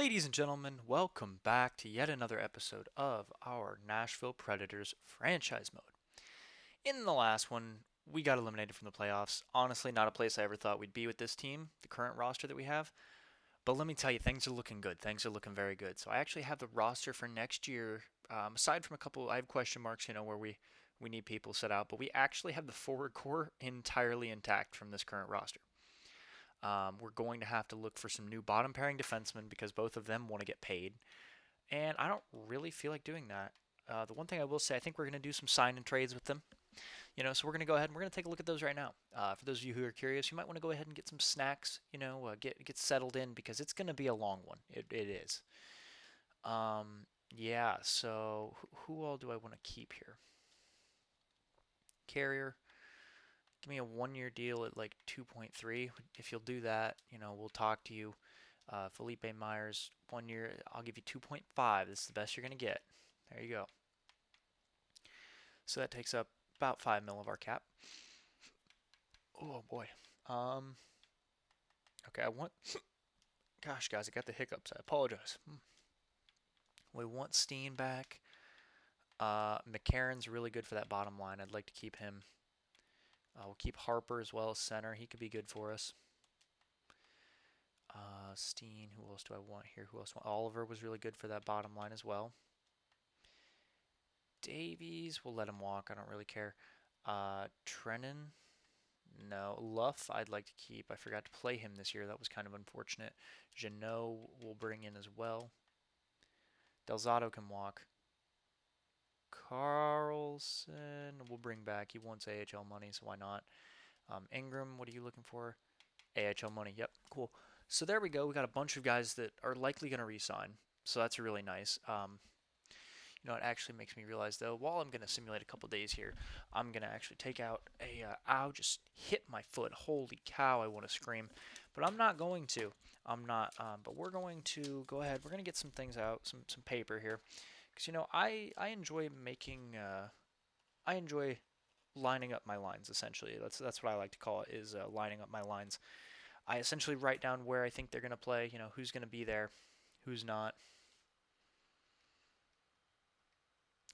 Ladies and gentlemen, welcome back to yet another episode of our Nashville Predators franchise mode. In the last one, we got eliminated from the playoffs. Honestly, not a place I ever thought we'd be with this team, the current roster that we have. But let me tell you, things are looking good. Things are looking very good. So I actually have the roster for next year. Aside from a couple, I have question marks, where we need people set out, but we actually have the forward core entirely intact from this current roster. We're going to have to look for some new bottom pairing defensemen because both of them want to get paid. And I don't really feel like doing that. The one thing I will say, I think we're going to do some sign and trades with them. So we're going to go ahead and we're going to take a look at those right now. For those of you who are curious, you might want to go ahead and get some snacks, get settled in because it's going to be a long one. It is. Yeah, so who all do I want to keep here? Carrier, give me a 1 year deal at like 2.3. If you'll do that, we'll talk to you. Felipe Myers, 1 year, I'll give you 2.5. This is the best you're going to get. There you go. So that takes up about 5 mil of our cap. Oh boy. Okay, I want. Gosh, guys, I got the hiccups. I apologize. We want Steen back. McCarron's really good for that bottom line. I'd like to keep him. We'll keep Harper as well as center. He could be good for us. Steen. Who else do I want here? Who else? Oliver was really good for that bottom line as well. Davies, we'll let him walk. I don't really care. Trennan, no. Luff, I'd like to keep. I forgot to play him this year. That was kind of unfortunate. Jeannot will bring in as well. Delzato can walk. Carlson will bring back. He wants AHL money, so why not? Ingram, what are you looking for? AHL money. Yep, cool. So there we go. We got a bunch of guys that are likely going to re-sign. So that's really nice. It actually makes me realize, though, while I'm going to simulate a couple days here, I'm going to actually take out a, ow, just hit my foot. Holy cow, I want to scream. But I'm not going to. I'm not, but we're going to go ahead. We're going to get some things out, some paper here. Because, I enjoy making, I enjoy lining up my lines, essentially. That's what I like to call it, is lining up my lines. I essentially write down where I think they're going to play, who's going to be there, who's not.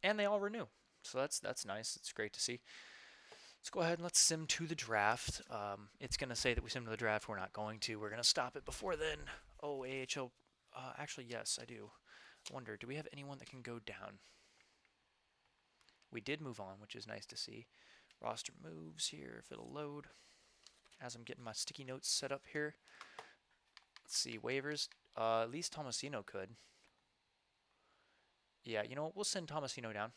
And they all renew. So that's nice. It's great to see. Let's go ahead and let's sim to the draft. It's going to say that we sim to the draft. We're not going to. We're going to stop it before then. Oh, AHL. Actually, yes, I do. I wonder, do we have anyone that can go down? We did move on, which is nice to see. Roster moves here, if it'll load. As I'm getting my sticky notes set up here. Let's see, waivers. At least Tomasino could. Yeah, you know what? We'll send Tomasino down.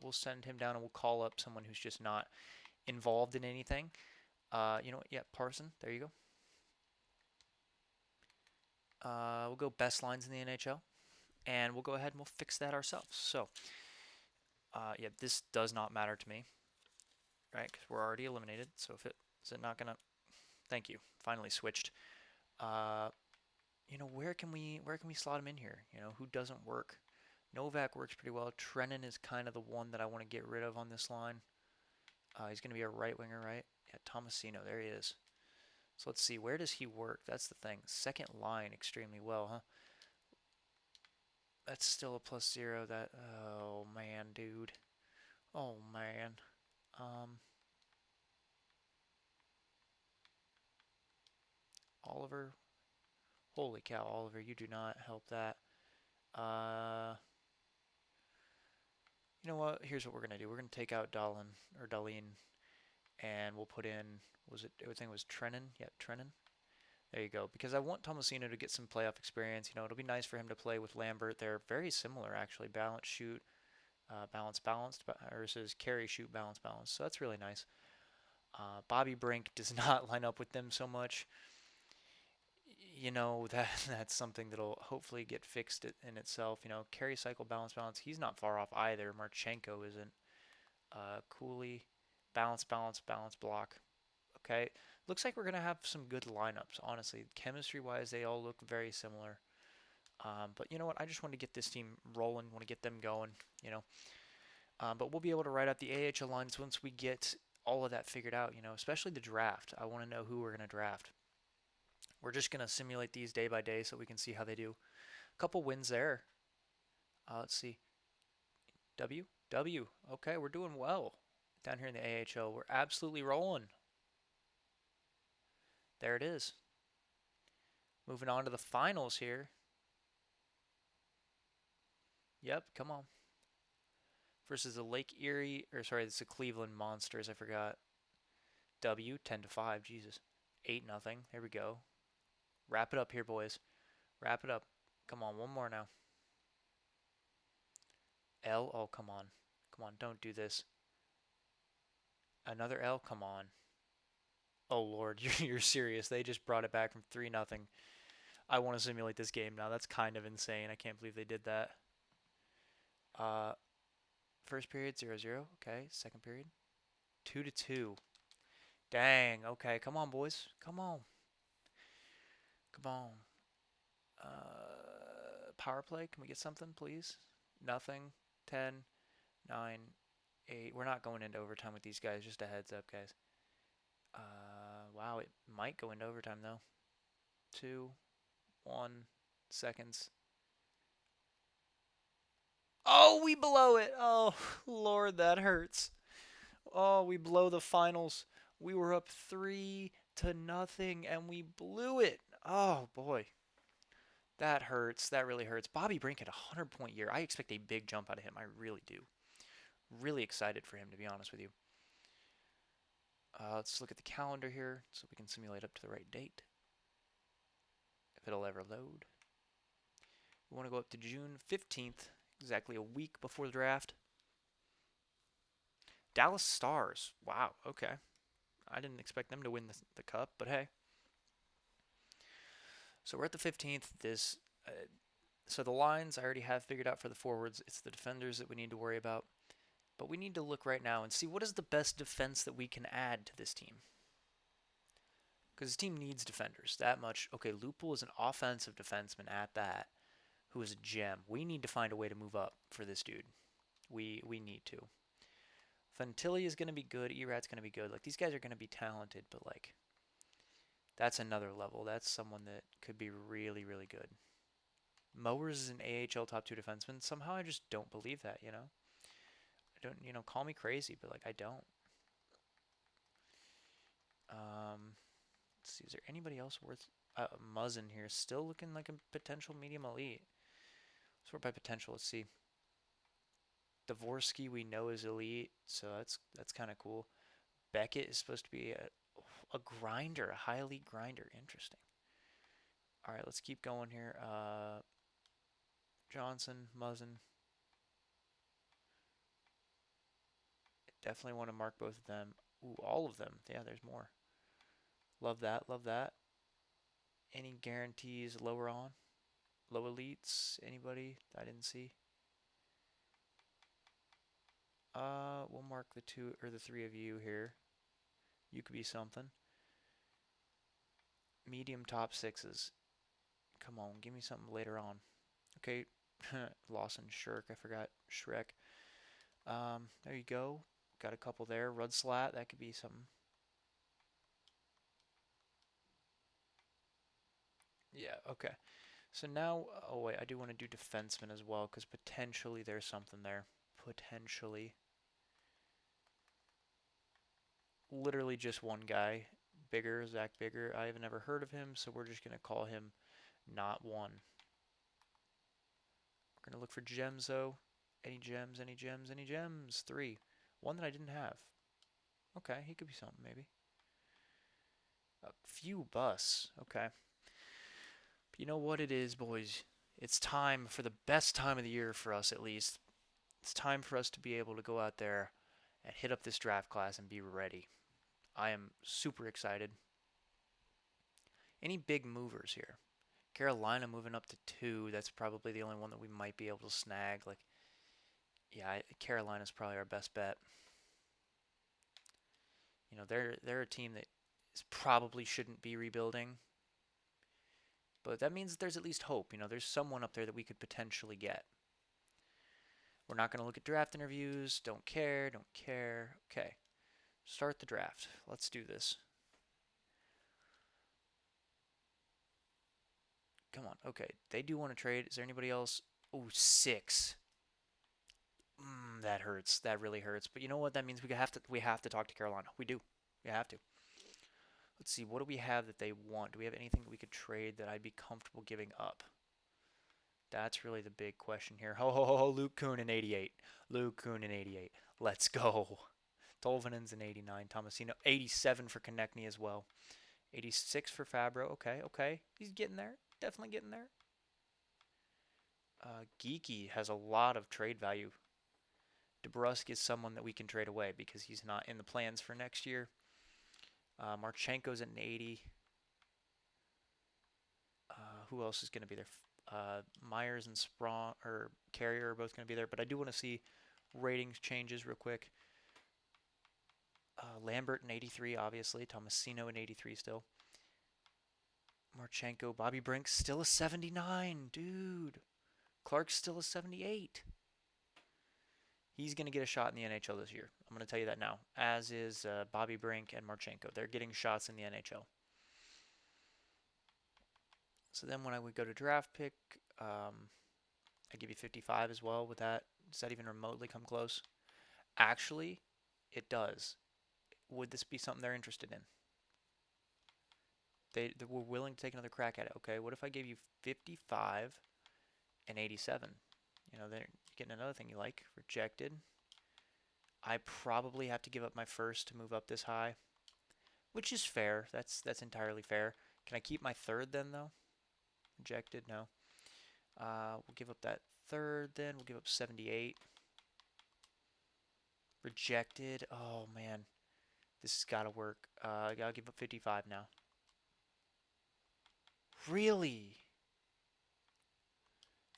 We'll send him down and we'll call up someone who's just not involved in anything. You know what? Yeah, Parson. There you go. We'll go best lines in the NHL. And we'll go ahead and we'll fix that ourselves. So, yeah, this does not matter to me. Right? Because we're already eliminated. So if it is it not going to... Thank you. Finally switched. Where can we slot him in here? Who doesn't work? Novak works pretty well. Trennan is kind of the one that I want to get rid of on this line. He's going to be a right winger, right? Yeah, Tomasino, there he is. So let's see, where does he work? That's the thing. Second line extremely well, huh? That's still a +0. That, oh man, dude. Oh man. Oliver. Holy cow, Oliver, you do not help that. You know what? Here's what we're gonna do. We're gonna take out Darlene, and we'll put in. I think it was Trennan. Yeah, Trennan. There you go. Because I want Tomasino to get some playoff experience. It'll be nice for him to play with Lambert. They're very similar, actually. Balance, shoot, balance, balanced, versus carry, shoot, balance, balance. So that's really nice. Bobby Brink does not line up with them so much. That's something that'll hopefully get fixed in itself. Carry, cycle, balance, balance. He's not far off either. Marchenko isn't. Cooley, balance, balance, balance, block. Okay, looks like we're gonna have some good lineups. Honestly, chemistry-wise, they all look very similar. But you know what? I just want to get this team rolling. Want to get them going. But we'll be able to write out the AHL lines once we get all of that figured out. Especially the draft. I want to know who we're gonna draft. We're just going to simulate these day by day so we can see how they do. A couple wins there. Let's see. W. Okay, we're doing well down here in the AHL. We're absolutely rolling. There it is. Moving on to the finals here. Yep, come on. Versus the Lake Erie, or sorry, it's the Cleveland Monsters. I forgot. W, 10-5. Jesus. 8-0. There we go. Wrap it up here, boys. Wrap it up. Come on, one more now. L, oh, come on. Come on, don't do this. Another L, come on. Oh, Lord, you're serious. They just brought it back from 3-0. I want to simulate this game now. That's kind of insane. I can't believe they did that. First period, 0-0. Okay, second period, 2-2. Dang, okay, come on, boys. Come on. Come on. Power play, can we get something, please? Nothing. 10, 9, 8. We're not going into overtime with these guys, just a heads up, guys. Wow, it might go into overtime, though. 2, 1 seconds. Oh, we blow it. Oh, Lord, that hurts. Oh, we blow the finals. We were up 3-0, and we blew it. Oh, boy. That hurts. That really hurts. Bobby Brink had a 100-point year. I expect a big jump out of him. I really do. Really excited for him, to be honest with you. Let's look at the calendar here so we can simulate up to the right date. If it'll ever load. We want to go up to June 15th, exactly a week before the draft. Dallas Stars. Wow, okay. I didn't expect them to win the cup, but hey. So we're at the 15th. So the lines I already have figured out for the forwards. It's the defenders that we need to worry about. But we need to look right now and see what is the best defense that we can add to this team. Because this team needs defenders, that much. Okay, Lupul is an offensive defenseman at that, who is a gem. We need to find a way to move up for this dude. We need to. Fantilli is going to be good. Erat's going to be good. Like, these guys are going to be talented, but, like, that's another level. That's someone that could be really, really good. Mowers is an AHL top 2 defenseman. Somehow I just don't believe that, you know? I don't, call me crazy, but, like, I don't. Let's see, is there anybody else worth... Muzzin here, still looking like a potential medium elite. Sort by potential, let's see. Dvorsky we know is elite, so that's kind of cool. Beckett is supposed to be a grinder, a high elite grinder. Interesting. All right, let's keep going here. Johnson, Muzzin. Definitely want to mark both of them. Ooh, all of them. Yeah, there's more. Love that, love that. Any guarantees lower on? Low elites? Anybody I didn't see? We'll mark the 2 or the 3 of you here. You could be something. Medium top 6s. Come on, give me something later on. Okay, Lawson, Shirk, I forgot Shrek. There you go. Got a couple there. Rudslat, that could be something. Yeah, okay. So now, oh wait, I do want to do defenseman as well, because potentially there's something there. Potentially. Literally just one guy. Bigger, Zach Bigger. I have never heard of him, so we're just going to call him not one. We're going to look for gems, though. Any gems, any gems, any gems? 3. One that I didn't have. Okay, he could be something, maybe. A few bus. Okay. But you know what it is, boys? It's time for the best time of the year for us, at least. It's time for us to be able to go out there and hit up this draft class and be ready. I am super excited. Any big movers here? Carolina moving up to 2. That's probably the only one that we might be able to snag. Like, yeah, Carolina's probably our best bet. You know, they're a team that probably shouldn't be rebuilding. But that means that there's at least hope. You know, there's someone up there that we could potentially get. We're not going to look at draft interviews. Don't care. Don't care. Okay. Start the draft. Let's do this. come on. Okay, they do want to trade. Is there anybody else? Oh, 6. That hurts. That really hurts. But you know what? That means we have to talk to Carolina. We do. We have to. Let's see. What do we have that they want? Do we have anything that we could trade that I'd be comfortable giving up? That's really the big question here. Ho ho ho ho! Luke Kuhn in 88. Luke Kuhn in 88. Let's go. Tolvanen's in 89. Tomasino 87 for Konechny as well. 86 for Fabro. Okay, okay. He's getting there. Definitely getting there. Geeky has a lot of trade value. DeBrusk is someone that we can trade away because he's not in the plans for next year. Marchenko's at an 80. Who else is going to be there? Myers and Sprong or Carrier are both going to be there, but I do want to see ratings changes real quick. Lambert in 83, obviously. Tomasino in 83 still. Marchenko, Bobby Brink still a 79, dude. Clark's still a 78. He's going to get a shot in the NHL this year. I'm going to tell you that now. As is Bobby Brink and Marchenko. They're getting shots in the NHL. So then when I would go to draft pick, I give you 55 as well with that. Does that even remotely come close? Actually, it does. Would this be something they're interested in? They were willing to take another crack at it. Okay, what if I gave you 55 and 87? You know, they're getting another thing you like. Rejected. I probably have to give up my first to move up this high, which is fair. That's entirely fair. Can I keep my third then, though? Rejected, no. We'll give up that third then. We'll give up 78. Rejected. Oh, man. This has got to work. I'll give up 55 now. Really?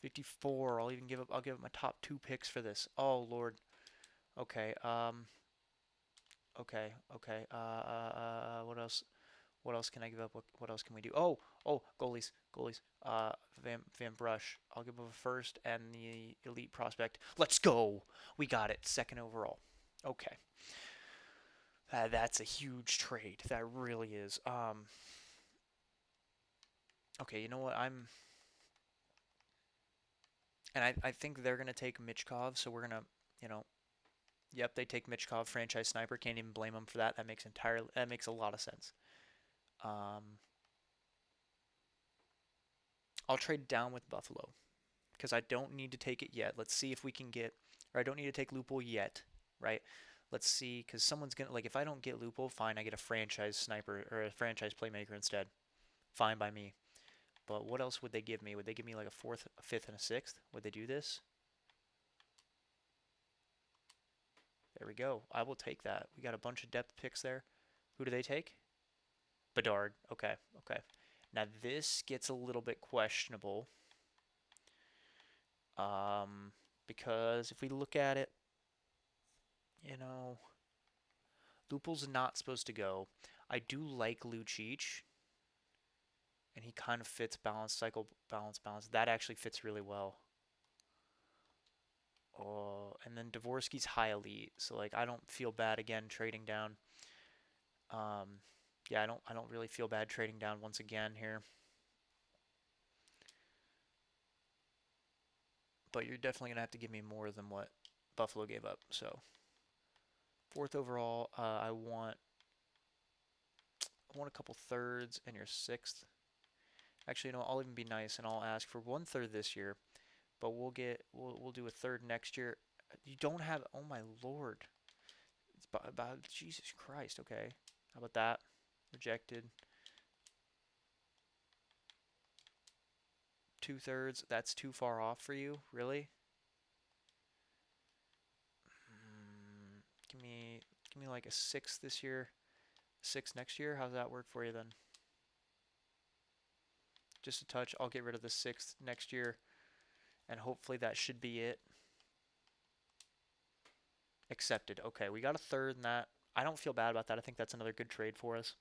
54. I'll give up my top 2 picks for this. Oh, Lord. Okay. Okay. What else? What else can I give up? What else can we do? Oh, goalies. Van Brush. I'll give up a first and the elite prospect. Let's go. We got it. 2nd overall. Okay. That's a huge trade. That really is. Okay, you know what? And I think they're gonna take Michkov, so we're gonna, yep, they take Michkov, franchise sniper. Can't even blame them for that. That makes a lot of sense. I'll trade down with Buffalo because I don't need to take it yet. Let's see if we can get, or I don't need to take Lupul yet, right? Let's see, because someone's gonna, like, if I don't get Lupul, fine, I get a franchise sniper or a franchise playmaker instead. Fine by me. But what else would they give me? Would they give me like a 4th, a 5th, and a 6th? Would they do this? There we go. I will take that. We got a bunch of depth picks there. Who do they take? Bedard. Okay, okay. Now this gets a little bit questionable. Because if we look at it, Lupul's not supposed to go. I do like Lucic. And he kind of fits balance. That actually fits really well. Oh, and then Dvorsky's high elite, so like I don't feel bad again trading down. Yeah, I don't really feel bad trading down once again here. But you're definitely gonna have to give me more than what Buffalo gave up. So 4th overall, I want a couple thirds and your 6th. Actually, I'll even be nice and I'll ask for 1/3 this year. But we'll do a 3rd next year. You don't have, oh my Lord. It's about Jesus Christ. Okay. How about that? Rejected. 2/3. That's too far off for you? Really? Give me like a 6th this year. 6th next year. How's that work for you then? Just a touch. I'll get rid of the 6th next year. And hopefully that should be it. Accepted. Okay, we got a 3rd in that. I don't feel bad about that. I think that's another good trade for us.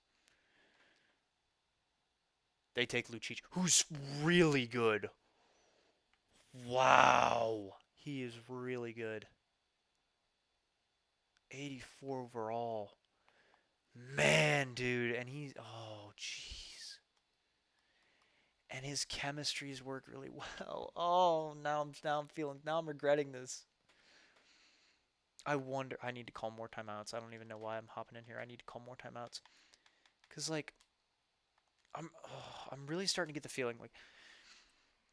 They take Lucic, who's really good. Wow. He is really good. 84 overall. Man, dude. And he's, oh, jeez. and his chemistries work really well. Oh, now I'm regretting this. I wonder. I need to call more timeouts. I don't even know why I'm hopping in here. I need to call more timeouts because like I'm really starting to get the feeling like,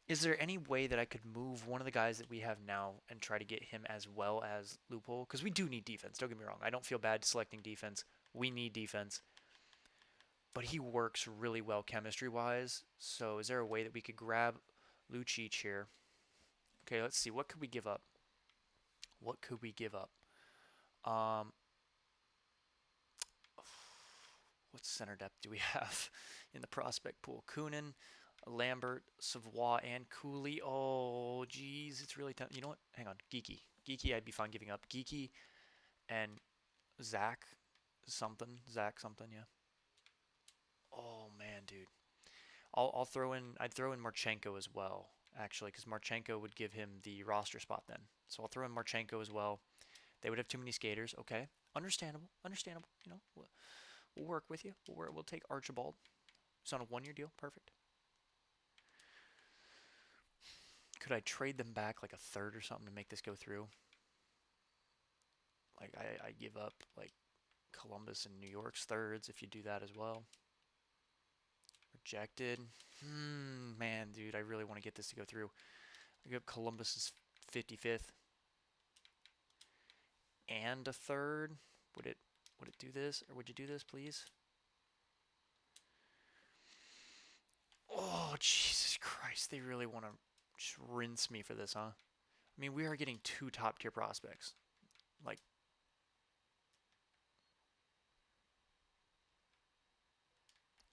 is there any way that I could move one of the guys that we have now and try to get him as well as Loophole? Because we do need defense. Don't get me wrong. I don't feel bad selecting defense. We need defense. But he works really well chemistry wise. So is there a way that we could grab Lucic here? Okay, let's see. What could we give up? What could we give up? Um, what center depth do we have in the prospect pool? Kunin, Lambert, Savoie, and Cooley. Oh, geez, it's really tough. You know what? Hang on. Geeky. Geeky, I'd be fine giving up. Geeky and Zach something. Zach something, yeah. Oh, man, dude. I'll throw in. I'd throw in Marchenko as well, actually, because Marchenko would give him the roster spot then. So I'll throw in Marchenko as well. They would have too many skaters. Okay, understandable. Understandable. We'll work with you. We'll take Archibald. It's on a 1-year deal. Perfect. Could I trade them back like a third or something to make this go through? Like I give up like Columbus and New York's thirds if you do that as well. Rejected. Man, dude, I really want to get this to go through. I give up Columbus's 55th and a third. Would it do this, or would you do this, please? Oh, Jesus Christ! They really want to just rinse me for this, huh? I mean, we are getting 2 top tier prospects. Like,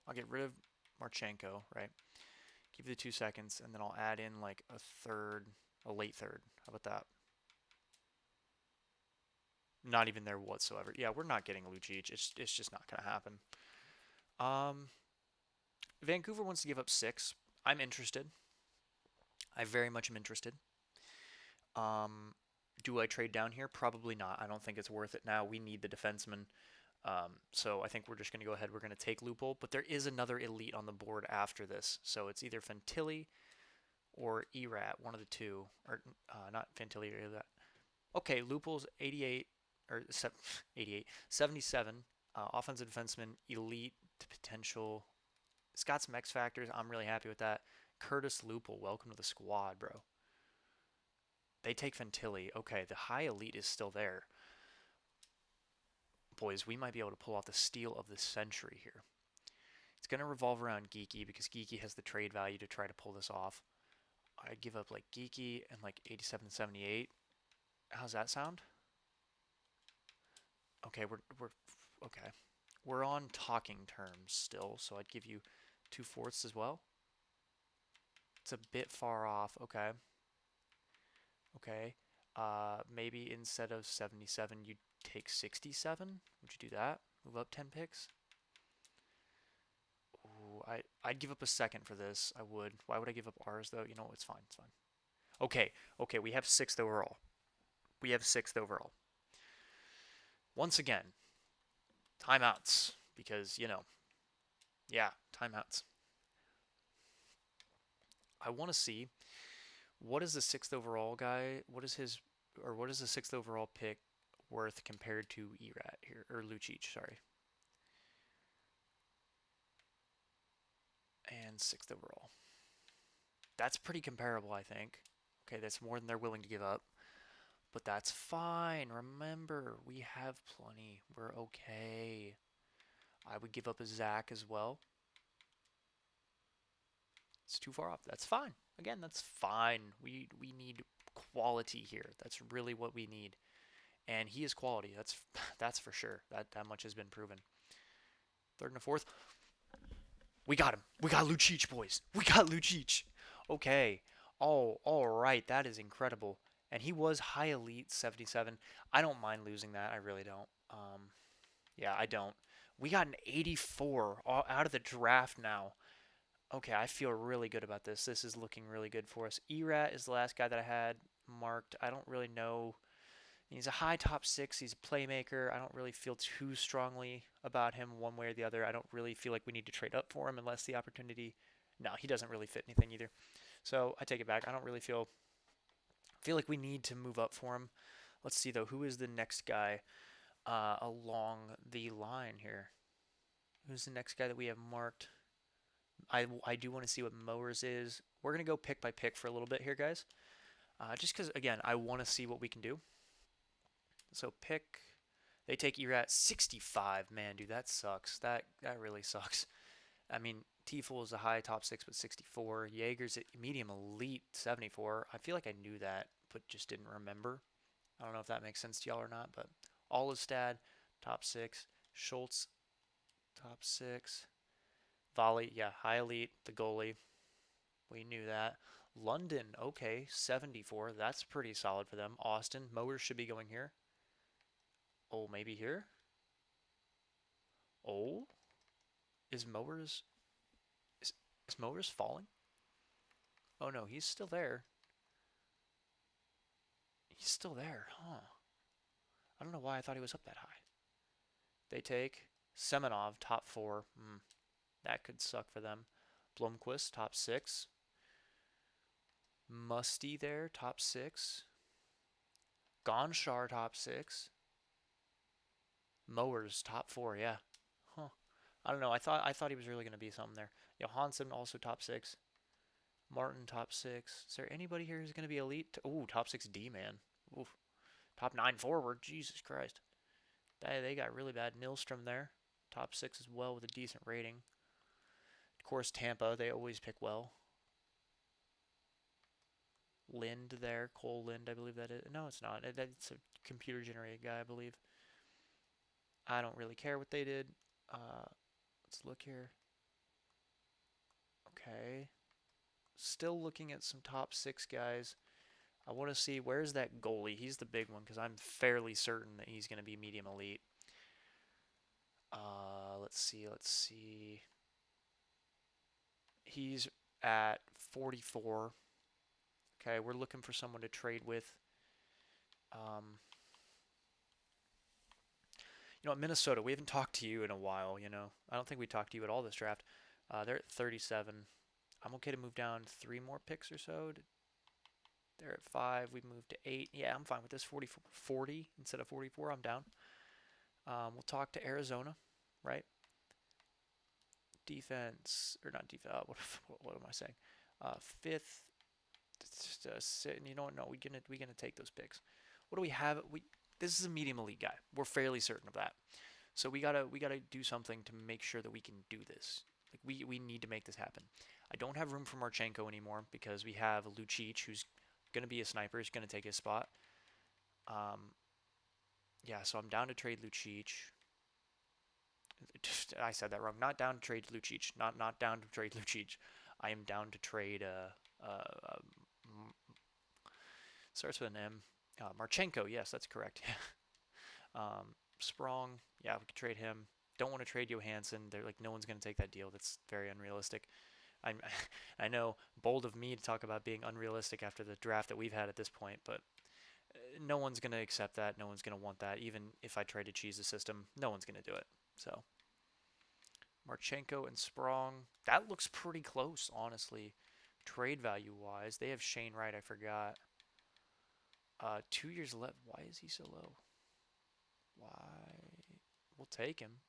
I'll get rid of Marchenko, right? Give you the 2 seconds, and then I'll add in like a third, a late third. How about that? Not even there whatsoever. Yeah, we're not getting Lucic. It's just not gonna happen. Um, Vancouver wants to give up 6. I'm interested. I very much am interested. Um, do I trade down here? Probably not. I don't think it's worth it now. We need the defenseman. So I think we're just going to go ahead. We're going to take Loophole, but there is another elite on the board after this. So it's either Fantilli or Erat, one of the two. Or not Fantilli or Erat. Okay, Loophole's 88, or 88, 77. Offensive defenseman, elite to potential. It's got some X factors. I'm really happy with that. Curtis Loophole, welcome to the squad, bro. They take Fantilli. Okay, the high elite is still there. Boys, we might be able to pull off the steal of the century here. It's going to revolve around Geeky because Geeky has the trade value to try to pull this off. I'd give up like Geeky and like 87 and 78. How's that sound? Okay, we're okay. We're on talking terms still, so I'd give you 2/4 as well. It's a bit far off. Okay. Okay. Maybe instead of 77, you'd take 67. Would you do that? Move up 10 picks? Ooh, I'd give up a second for this. I would. Why would I give up ours though? You know, it's fine. It's fine. Okay. Okay, we have 6th overall. We have 6th overall. Once again, timeouts because, yeah, timeouts. I want to see what is the 6th overall guy, what is the 6th overall pick worth compared to Erat here, or Lucic, sorry. And 6th overall. That's pretty comparable, I think. Okay, that's more than they're willing to give up. But that's fine. Remember, we have plenty. We're okay. I would give up a Zach as well. It's too far off. That's fine. Again, that's fine. We need quality here. That's really what we need. And he is quality. That's for sure. That much has been proven. 3rd and a 4th. We got him. We got Lucic, boys. We got Lucic. Okay. Oh, all right. That is incredible. And he was high elite 77. I don't mind losing that. I really don't. Yeah, I don't. We got an 84 out of the draft now. Okay, I feel really good about this. This is looking really good for us. Erat is the last guy that I had marked. I don't really know. He's a high top 6. He's a playmaker. I don't really feel too strongly about him one way or the other. I don't really feel like we need to trade up for him unless the opportunity No, he doesn't really fit anything either. So I take it back. I don't really feel like we need to move up for him. Let's see though. Who is the next guy along the line here? Who's the next guy that we have marked? I do want to see what Mowers is. We're gonna go pick by pick for a little bit here, guys. Just because again, I want to see what we can do. So pick. They take Erat 65. Man, dude, that sucks. That really sucks. I mean, Tiefel is a high top six, but 64. Jaeger's at medium elite 74. I feel like I knew that, but just didn't remember. I don't know if that makes sense to y'all or not, but Alistad, top six. Schultz, top six. Volley, yeah, high elite, the goalie. We knew that. London, okay, 74. That's pretty solid for them. Austin, Mowers should be going here. Oh, maybe here? Oh, is Mowers is, is Mowers falling? Oh no, he's still there. He's still there, huh? I don't know why I thought he was up that high. They take Semenov, top four. That could suck for them. Blomqvist, top six. Musty there, top six. Gonchar, top six. Mowers, top four, yeah. Huh. I don't know. I thought he was really gonna be something there. Johansson also top six. Martin top six. Is there anybody here who's gonna be elite? Ooh, top six D man. Oof. Top nine forward. Jesus Christ. They got really bad. Nilstrom there. Top six as well with a decent rating. Of course, Tampa. They always pick well. Lind there. Cole Lind, I believe that is. No, it's not. It's a computer generated guy, I believe. I don't really care what they did. Let's look here. Okay. Still looking at some top six guys. I want to see where's that goalie. He's the big one because I'm fairly certain that he's going to be medium elite. Let's see. He's at 44. Okay, we're looking for someone to trade with. Minnesota, we haven't talked to you in a while, I don't think we talked to you at all this draft. They're at 37. I'm okay to move down 3 more picks or so. They're at 5. We moved to 8. Yeah, I'm fine with this. 40 instead of 44. I'm down. We'll talk to Arizona, right? Defense, or not defense. What am I saying? 5th. You know what? No, we're gonna take those picks. What do we have? This is a medium elite guy. We're fairly certain of that. So we gotta do something to make sure that we can do this. Like we need to make this happen. I don't have room for Marchenko anymore because we have Lucic, who's gonna be a sniper. He's gonna take his spot. Yeah, so I'm down to trade Lucic. I said that wrong. Not down to trade Lucic. Not down to trade Lucic. I am down to trade. Starts with an M. Marchenko. Yes, that's correct. Sprong. Yeah, we could trade him. Don't want to trade Johansson. They're like no one's going to take that deal. That's very unrealistic. I know, bold of me to talk about being unrealistic after the draft that we've had at this point, but no one's going to accept that. No one's going to want that. Even if I try to cheese the system, no one's going to do it. So Marchenko and Sprong. That looks pretty close, honestly. Trade value wise, they have Shane Wright. I forgot. 2 years left. Why is he so low? Why? We'll take him.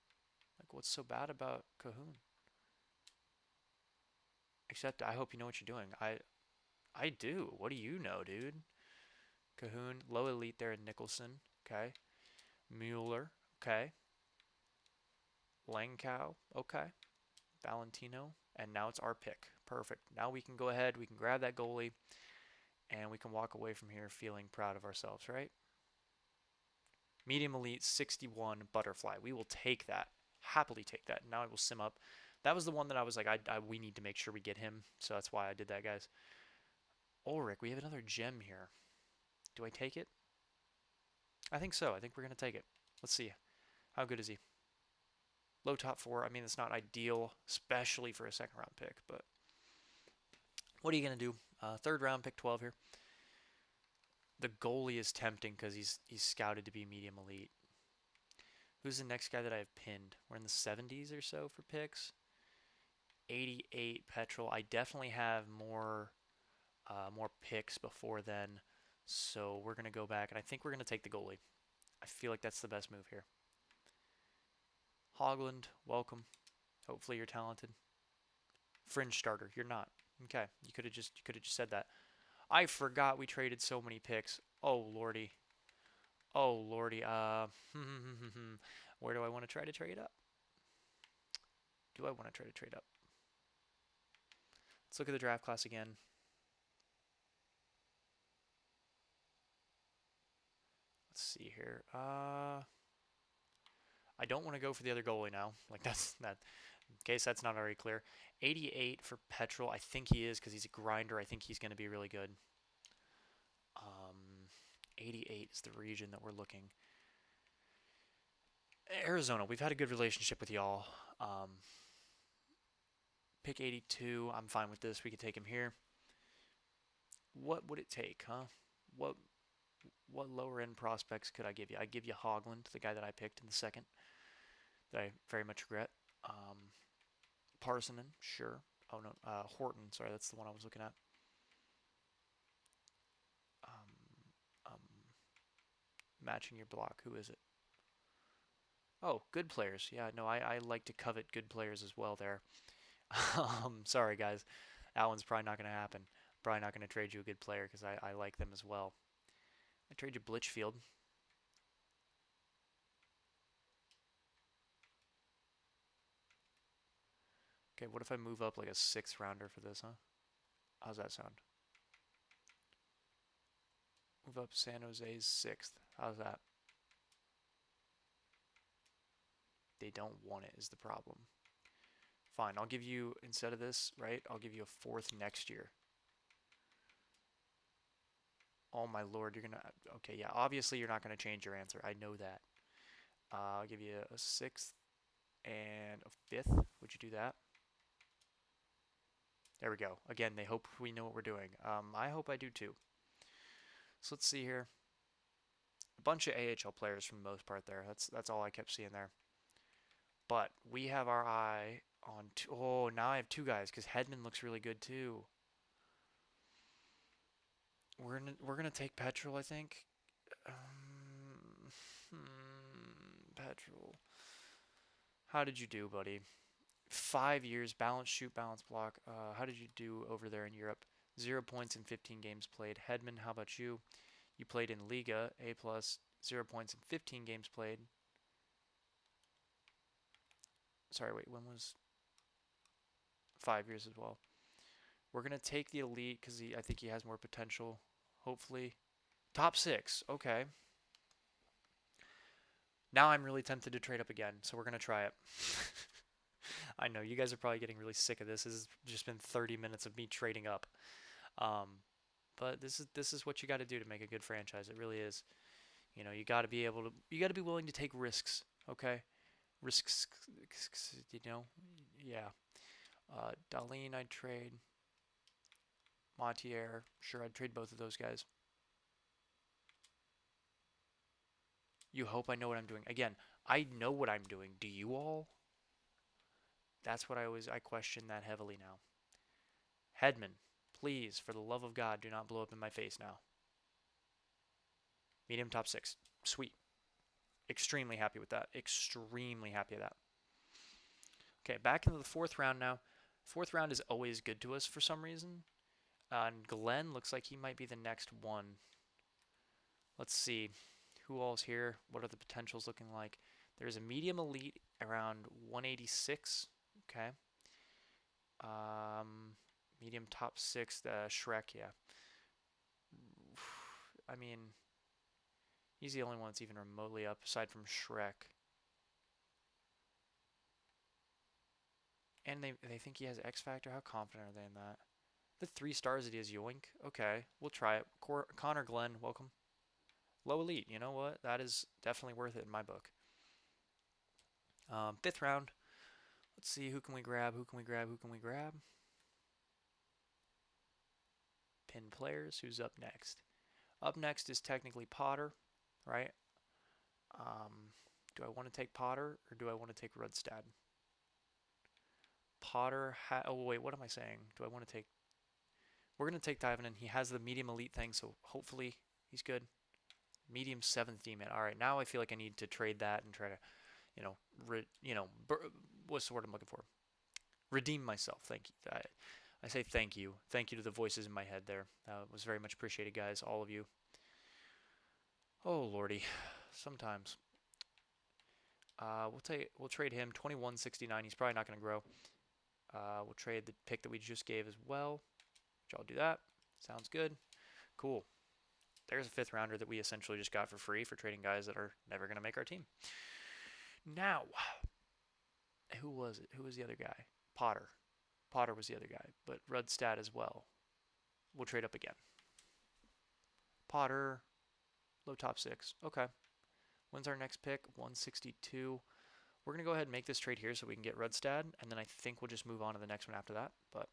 Like, what's so bad about Cahoon? Except, I hope you know what you're doing. I do. What do you know, dude? Cahoon, low elite there in Nicholson. Okay. Mueller. Okay. Langkow. Okay. Valentino. And now it's our pick. Perfect. Now we can go ahead. We can grab that goalie. And we can walk away from here feeling proud of ourselves, right? Medium elite 61 butterfly. We will take that. Happily take that. Now I will sim up. That was the one that I was like, we need to make sure we get him. So that's why I did that, guys. Ulrich, we have another gem here. Do I take it? I think so. I think we're going to take it. Let's see. How good is he? Low top 4. I mean, it's not ideal, especially for a second round pick, but what are you going to do? Third round, pick 12 here. The goalie is tempting because he's scouted to be medium elite. Who's the next guy that I have pinned? We're in the 70s or so for picks. 88 petrol. I definitely have more picks before then, so we're gonna go back, and I think we're gonna take the goalie. I feel like that's the best move here. Hogland, welcome. Hopefully you're talented. Fringe starter, you're not. Okay, you could have just said that. I forgot we traded so many picks. Oh lordy. Oh lordy. Where do I want to try to trade up? Do I want to try to trade up? Let's look at the draft class again. Let's see here. I don't want to go for the other goalie now. Like that's that. In case that's not already clear. 88 for Petrol. I think he is because he's a grinder. I think he's going to be really good. 88 is the region that we're looking. Arizona. We've had a good relationship with y'all. Pick 82. I'm fine with this. We could take him here. What would it take, huh? What what lower end prospects could I give you? I'd give you Hogland, the guy that I picked in the second, that I very much regret. Parsonen, sure. Oh no, Horton. Sorry, that's the one I was looking at. Um, Matching your block. Who is it? Oh, good players. Yeah, no, I like to covet good players as well there. Sorry, guys. That one's probably not going to happen. Probably not going to trade you a good player because I like them as well. I trade you Blitchfield. Okay, what if I move up like a sixth rounder for this, huh? How's that sound? Move up San Jose's sixth. How's that? They don't want it is the problem. Fine, I'll give you, instead of this, right, I'll give you a fourth next year. Oh my lord, you're gonna, okay, yeah, obviously you're not gonna change your answer. I know that. I'll give you a sixth and a fifth. Would you do that? There we go. Again, they hope we know what we're doing. I hope I do too. So let's see here. A bunch of AHL players for the most part there. That's all I kept seeing there. But we have our eye on oh, now I have two guys because Hedman looks really good too. We're gonna take Petrol, I think. Petrol. How did you do, buddy? 5 years, balance, shoot, balance, block. How did you do over there in Europe? 0 points in 15 games played. Hedman, how about you? You played in Liga, A plus, 0 points in 15 games played. Sorry, wait, when was 5 years as well? We're gonna take the elite because I think he has more potential. Hopefully, top six. Okay. Now I'm really tempted to trade up again, so we're gonna try it. I know you guys are probably getting really sick of this. This has just been 30 minutes of me trading up. Um, but this is what you got to do to make a good franchise. It really is. You know, you got to be willing to take risks. Okay, risks. You know, yeah. Darlene, I'd trade. Montier, sure, I'd trade both of those guys. You hope I know what I'm doing. Again, I know what I'm doing. Do you all? That's what I question that heavily now. Hedman, please, for the love of God, do not blow up in my face now. Medium top six. Sweet. Extremely happy with that. Extremely happy with that. Okay, back into the fourth round now. Fourth round is always good to us for some reason. And Glenn looks like he might be the next one. Let's see. Who all's here? What are the potentials looking like? There's a medium elite around 186. Okay. Medium top six, the Shrek, yeah. I mean, he's the only one that's even remotely up aside from Shrek. And they think he has X Factor. How confident are they in that? The 3 stars that he has Yoink. Okay, we'll try it. Connor Glenn, welcome. Low elite. You know what? That is definitely worth it in my book. Fifth round. Let's see. Who can we grab? Who can we grab? Who can we grab? Pin players. Who's up next? Up next is technically Potter, right? Do I want to take Potter or do I want to take Rudstad? Potter. Oh, wait, what am I saying? Do I want to take... We're going to take Taivanen. He has the medium elite thing, so hopefully he's good. Medium 7th D-man. All right, now I feel like I need to trade that and try to, what's the word I'm looking for? Redeem myself. Thank you. I say thank you. Thank you to the voices in my head there. Was very much appreciated, guys, all of you. Oh, lordy. Sometimes. We'll trade him 2169. He's probably not going to grow. We'll trade the pick that we just gave as well. Which I'll do that. Sounds good. Cool. There's a 5th rounder that we essentially just got for free for trading guys that are never going to make our team. Now, who was it? Who was the other guy? Potter. Potter was the other guy, but Rudstad as well. We'll trade up again. Potter, low top 6. Okay. When's our next pick? 162. We're going to go ahead and make this trade here so we can get Rudstad, and then I think we'll just move on to the next one after that. But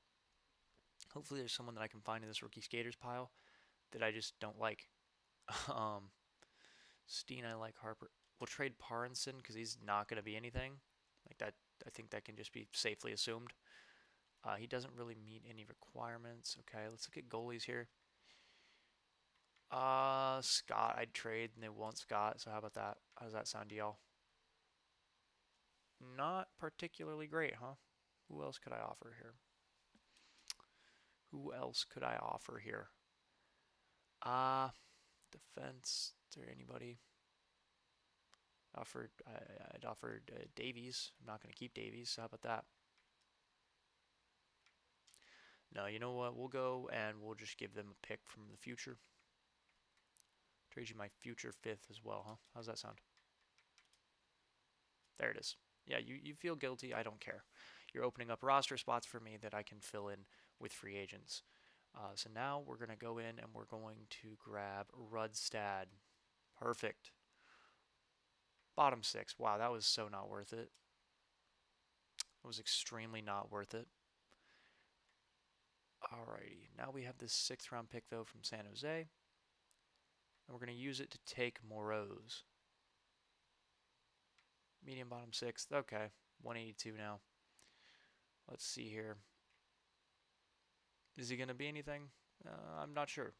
hopefully there's someone that I can find in this rookie skaters pile that I just don't like. Steen, I like. Harper. We'll trade Parinson because he's not going to be anything. Like that, I think that can just be safely assumed. He doesn't really meet any requirements. Okay, let's look at goalies here. Scott, I'd trade, and they want Scott, so how about that? How does that sound to y'all? Not particularly great, huh? Who else could I offer here? Who else could I offer here? Defense. Is there anybody? I'd offered Davies. I'm not going to keep Davies, so how about that? No, you know what? We'll go and we'll just give them a pick from the future. Trade you my future 5th as well, huh? How's that sound? There it is. Yeah, you feel guilty. I don't care. You're opening up roster spots for me that I can fill in with free agents. So now we're going to go in and we're going to grab Rudstad. Perfect. Bottom 6. Wow, that was so not worth it. It was extremely not worth it. Alrighty, now we have this 6th round pick though from San Jose. And we're going to use it to take Moreau's. Medium bottom 6th. Okay, 182 now. Let's see here. Is he going to be anything? I'm not sure.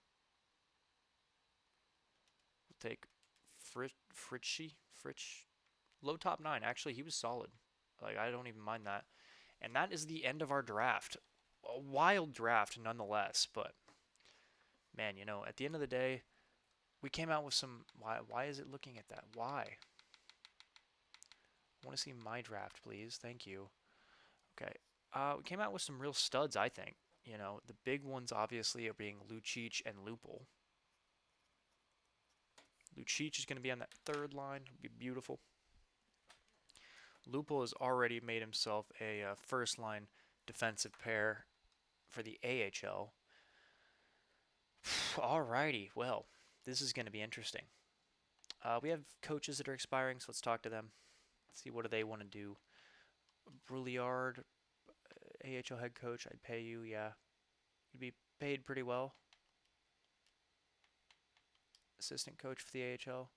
We'll take Fritsch. Low top 9. Actually, he was solid. Like, I don't even mind that. And that is the end of our draft. A wild draft nonetheless, but man, at the end of the day, we came out with some... Why is it looking at that? Why? I want to see my draft, please. Thank you. Okay. We came out with some real studs, I think. The big ones obviously are being Lucic and Lupul. Lucic is going to be on that 3rd line. It'll be beautiful. Lupul has already made himself a 1st line defensive pair for the AHL. Alrighty, well, this is going to be interesting. We have coaches that are expiring, so let's talk to them. Let's see what do they want to do. Brouillard, AHL head coach, I'd pay you, yeah. You'd be paid pretty well. Assistant coach for the AHL.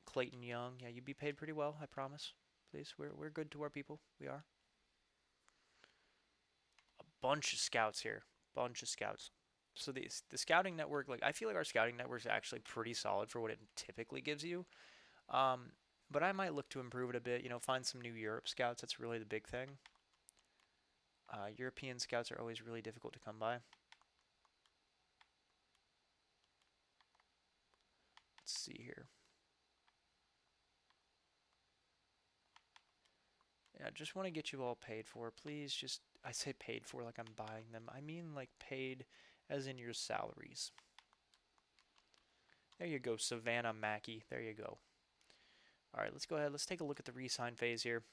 Clayton Young, yeah, you'd be paid pretty well, I promise. Please, we're good to our people. We are. A bunch of scouts here. Bunch of scouts. So the scouting network, like I feel like our scouting network is actually pretty solid for what it typically gives you. But I might look to improve it a bit. Find some new Europe scouts. That's really the big thing. European scouts are always really difficult to come by. Let's see here. Yeah, I just want to get you all paid for. Please, just, I say paid for like I'm buying them. I mean like paid as in your salaries. There you go, Savannah Mackey. There you go. All right, let's go ahead. Let's take a look at the re-sign phase here.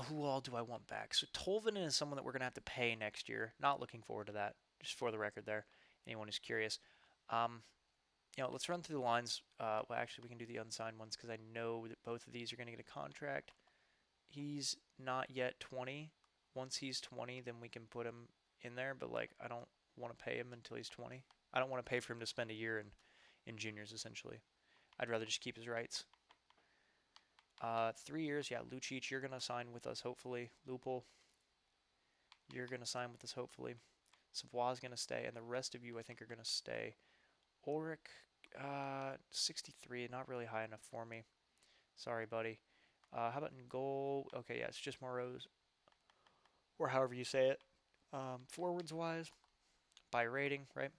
Who all do I want back? So Tolvanen is someone that we're going to have to pay next year. Not looking forward to that, just for the record there. Anyone who's curious. Let's run through the lines. Well, actually, we can do the unsigned ones because I know that both of these are going to get a contract. He's not yet 20. Once he's 20, then we can put him in there. But, I don't want to pay him until he's 20. I don't want to pay for him to spend a year in juniors, essentially. I'd rather just keep his rights. 3 years. Yeah, Lucic, you're gonna sign with us hopefully. Lupul, you're gonna sign with us hopefully. Savoy's gonna stay, and the rest of you I think are gonna stay. Ulrich, 63, not really high enough for me. Sorry, buddy. How about in goal? Okay, yeah, it's just Moreau's, or however you say it. Forwards wise, by rating, right?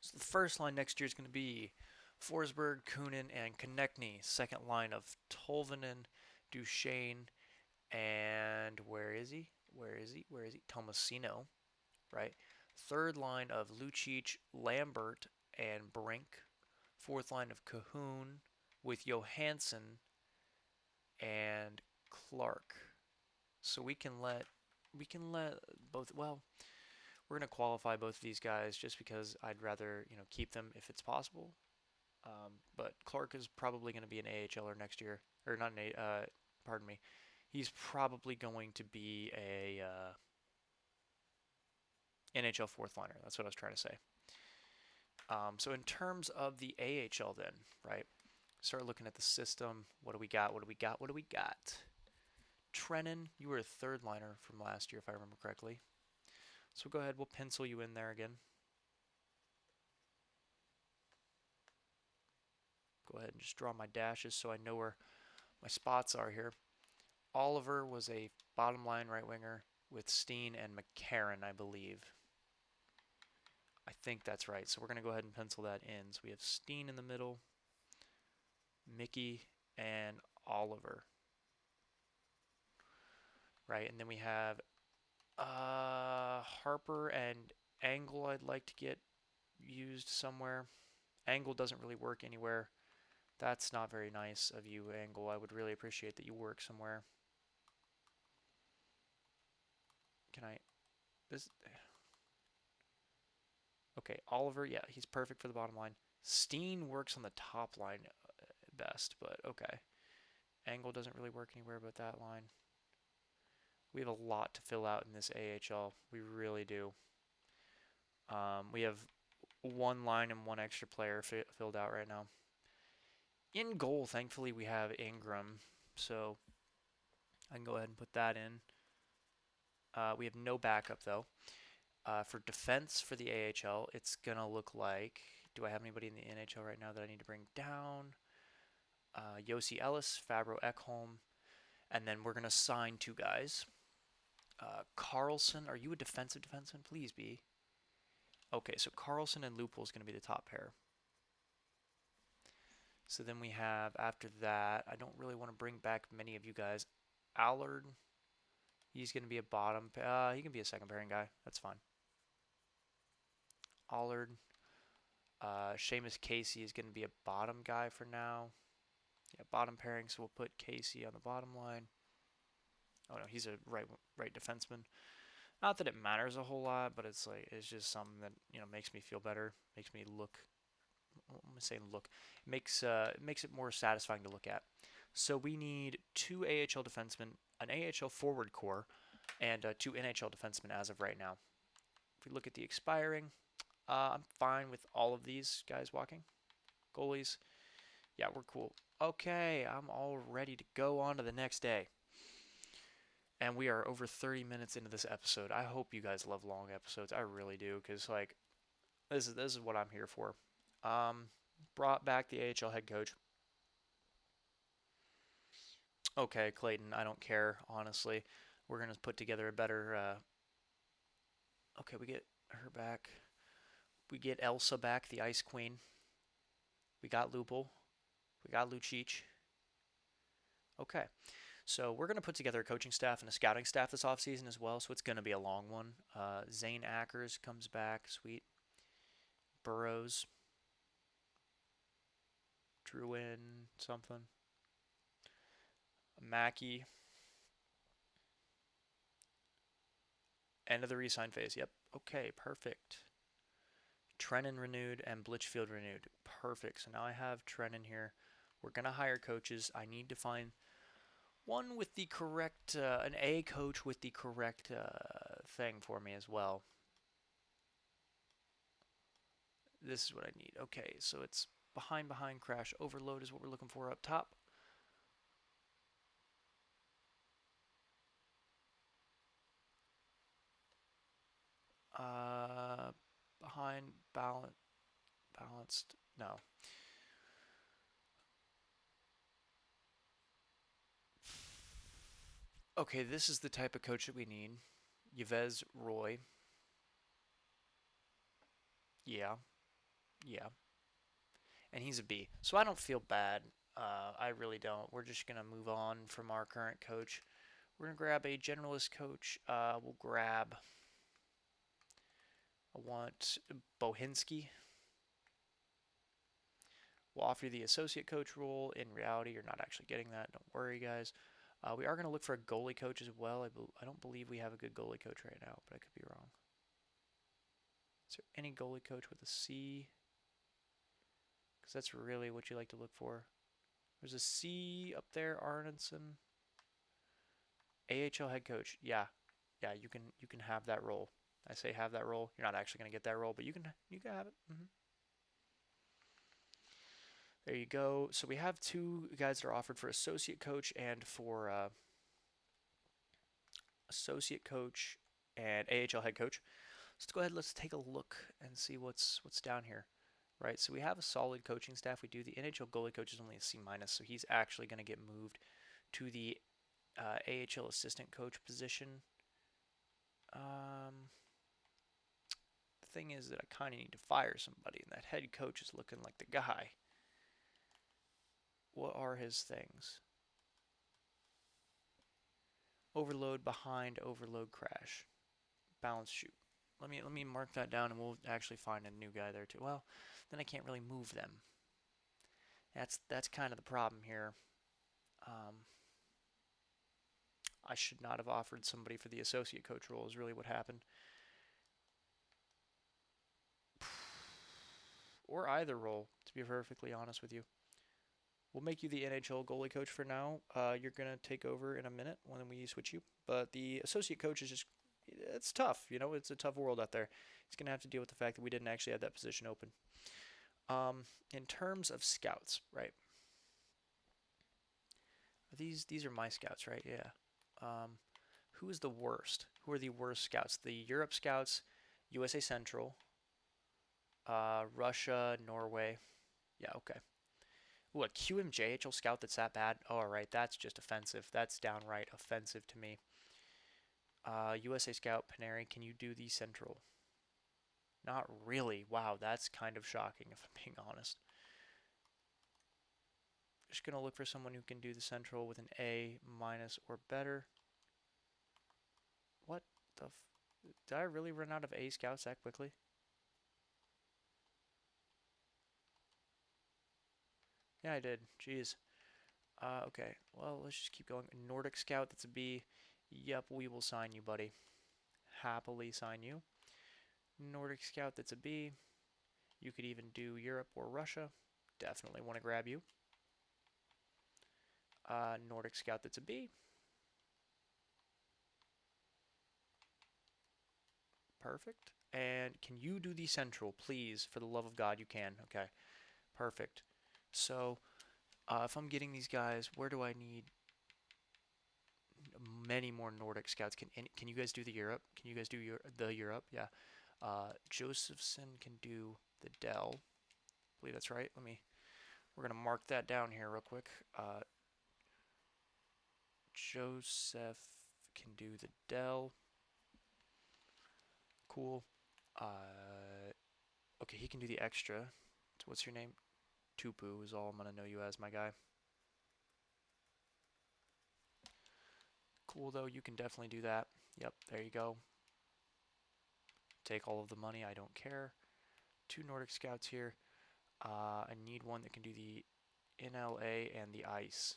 So the first line next year is going to be Forsberg, Kunin, and Konechny. Second line of Tolvanen, Duchesne, and where is he? Tomasino, right? Third line of Lucic, Lambert, and Brink. Fourth line of Cahoon with Johansson and Clark. So we can let both. Well, we're gonna qualify both of these guys just because I'd rather keep them if it's possible. But Clark is probably going to be an AHLer next year, or not an pardon me. He's probably going to be a NHL fourth liner. That's what I was trying to say. So in terms of the AHL, then, right? Start looking at the system. What do we got? What do we got? What do we got? Trennan, you were a third liner from last year, if I remember correctly. So go ahead, we'll pencil you in there again. Go ahead and just draw my dashes so I know where my spots are here. Oliver was a bottom line right winger with Steen and McCarron, I believe. I think that's right. So we're going to go ahead and pencil that in. So we have Steen in the middle, Mickey, and Oliver. Right, and then we have Harper and Angle I'd like to get used somewhere. Angle doesn't really work anywhere. That's not very nice of you, Angle. I would really appreciate that you work somewhere. Can I... This... Okay, Oliver, yeah, he's perfect for the bottom line. Steen works on the top line best, but okay. Angle doesn't really work anywhere but that line. We have a lot to fill out in this AHL. We really do. We have one line and one extra player filled out right now. In goal, thankfully, we have Ingram, so I can go ahead and put that in. We have no backup, though. For defense for the AHL, it's going to look like... Do I have anybody in the NHL right now that I need to bring down? Yossi Ellis, Fabro Ekholm, and then we're going to sign two guys. Carlson, are you a defensive defenseman? Please be. Okay, so Carlson and Lupul is going to be the top pair. So then we have, after that, I don't really want to bring back many of you guys. Allard, he's going to be a bottom. He can be a second pairing guy. That's fine. Allard. Seamus Casey is going to be a bottom guy for now. Yeah, bottom pairing, so we'll put Casey on the bottom line. Oh no, he's a right defenseman. Not that it matters a whole lot, but it's just something that makes me feel better, makes me look. I'm gonna say look. Makes it more satisfying to look at. So we need two AHL defensemen, an AHL forward core, and two NHL defensemen as of right now. If we look at the expiring, I'm fine with all of these guys walking. Goalies, yeah, we're cool. Okay, I'm all ready to go on to the next day. And we are over 30 minutes into this episode. I hope you guys love long episodes. I really do, because this is what I'm here for. Brought back the AHL head coach. Okay, Clayton, I don't care, honestly. We're going to put together a better... Okay, we get her back. We get Elsa back, the Ice Queen. We got Lupul. We got Lucic. Okay. So we're going to put together a coaching staff and a scouting staff this offseason as well, so it's going to be a long one. Zane Ackers comes back. Sweet. Burrows. Druin something. Mackey. End of the re-sign phase. Yep. Okay, perfect. Trennan renewed and Blitchfield renewed. Perfect. So now I have Trennan here. We're going to hire coaches. I need to find one with the correct, an A coach with the correct thing for me as well. This is what I need. Okay, so it's behind, crash, overload is what we're looking for up top. Behind balanced. No. Okay, this is the type of coach that we need. Yves Roy. Yeah, yeah. And he's a B. So I don't feel bad. I really don't. We're just going to move on from our current coach. We're going to grab a generalist coach. We'll grab, I want Bohinski. We'll offer you the associate coach role. In reality, you're not actually getting that. Don't worry, guys. We are going to look for a goalie coach as well. I don't believe we have a good goalie coach right now, but I could be wrong. Is there any goalie coach with a C? Because that's really what you like to look for. There's a C up there, Arneson. AHL head coach. Yeah, yeah. You can have that role. I say have that role. You're not actually going to get that role, but you can have it. There you go. So we have two guys that are offered for associate coach and for associate coach and AHL head coach. Let's go ahead. Let's take a look and see what's down here. Right. So we have a solid coaching staff. We do. The NHL goalie coach is only a C minus, so he's actually going to get moved to the AHL assistant coach position. The thing is that I kind of need to fire somebody, and that head coach is looking like the guy. What are his things? Overload behind, overload crash, balance shoot. Let me mark that down, and we'll actually find a new guy there too. Well, then I can't really move them. That's kind of the problem here. Um, I should not have offered somebody for the associate coach role. Is really what happened. Or either role, to be perfectly honest with you. We'll make you the NHL goalie coach for now. You're going to take over in a minute when we switch you. But the associate coach is just, it's tough. It's a tough world out there. He's going to have to deal with the fact that we didn't actually have that position open. In terms of scouts, right? These are my scouts, right? Yeah. Who is the worst? Who are the worst scouts? The Europe scouts, USA Central, Russia, Norway. Yeah, okay. Ooh, a QMJHL scout that's that bad? Oh, all right, that's just offensive. That's downright offensive to me. USA Scout, Paneri, can you do the Central? Not really. Wow, that's kind of shocking if I'm being honest. Just going to look for someone who can do the Central with an A minus or better. What the did I really run out of A scouts that quickly? Yeah, I did. Jeez. Okay. Well, let's just keep going. Nordic Scout, that's a B. Yep, we will sign you, buddy. Happily sign you. Nordic Scout, that's a B. You could even do Europe or Russia. Definitely want to grab you. Nordic Scout, that's a B. Perfect. And can you do the Central, please? For the love of God, you can. Okay. Perfect. So, if I'm getting these guys, where do I need many more Nordic scouts? Can you guys do the Europe? Can you guys do the Europe? Yeah. Josephson can do the Dell. I believe that's right. We're gonna mark that down here real quick. Joseph can do the Dell. Cool. Okay, he can do the extra. So what's your name? Tupu is all I'm gonna know you as, my guy. Cool though, you can definitely do that. Yep, there you go. Take all of the money, I don't care. Two Nordic scouts here. I need one that can do the NLA and the ice.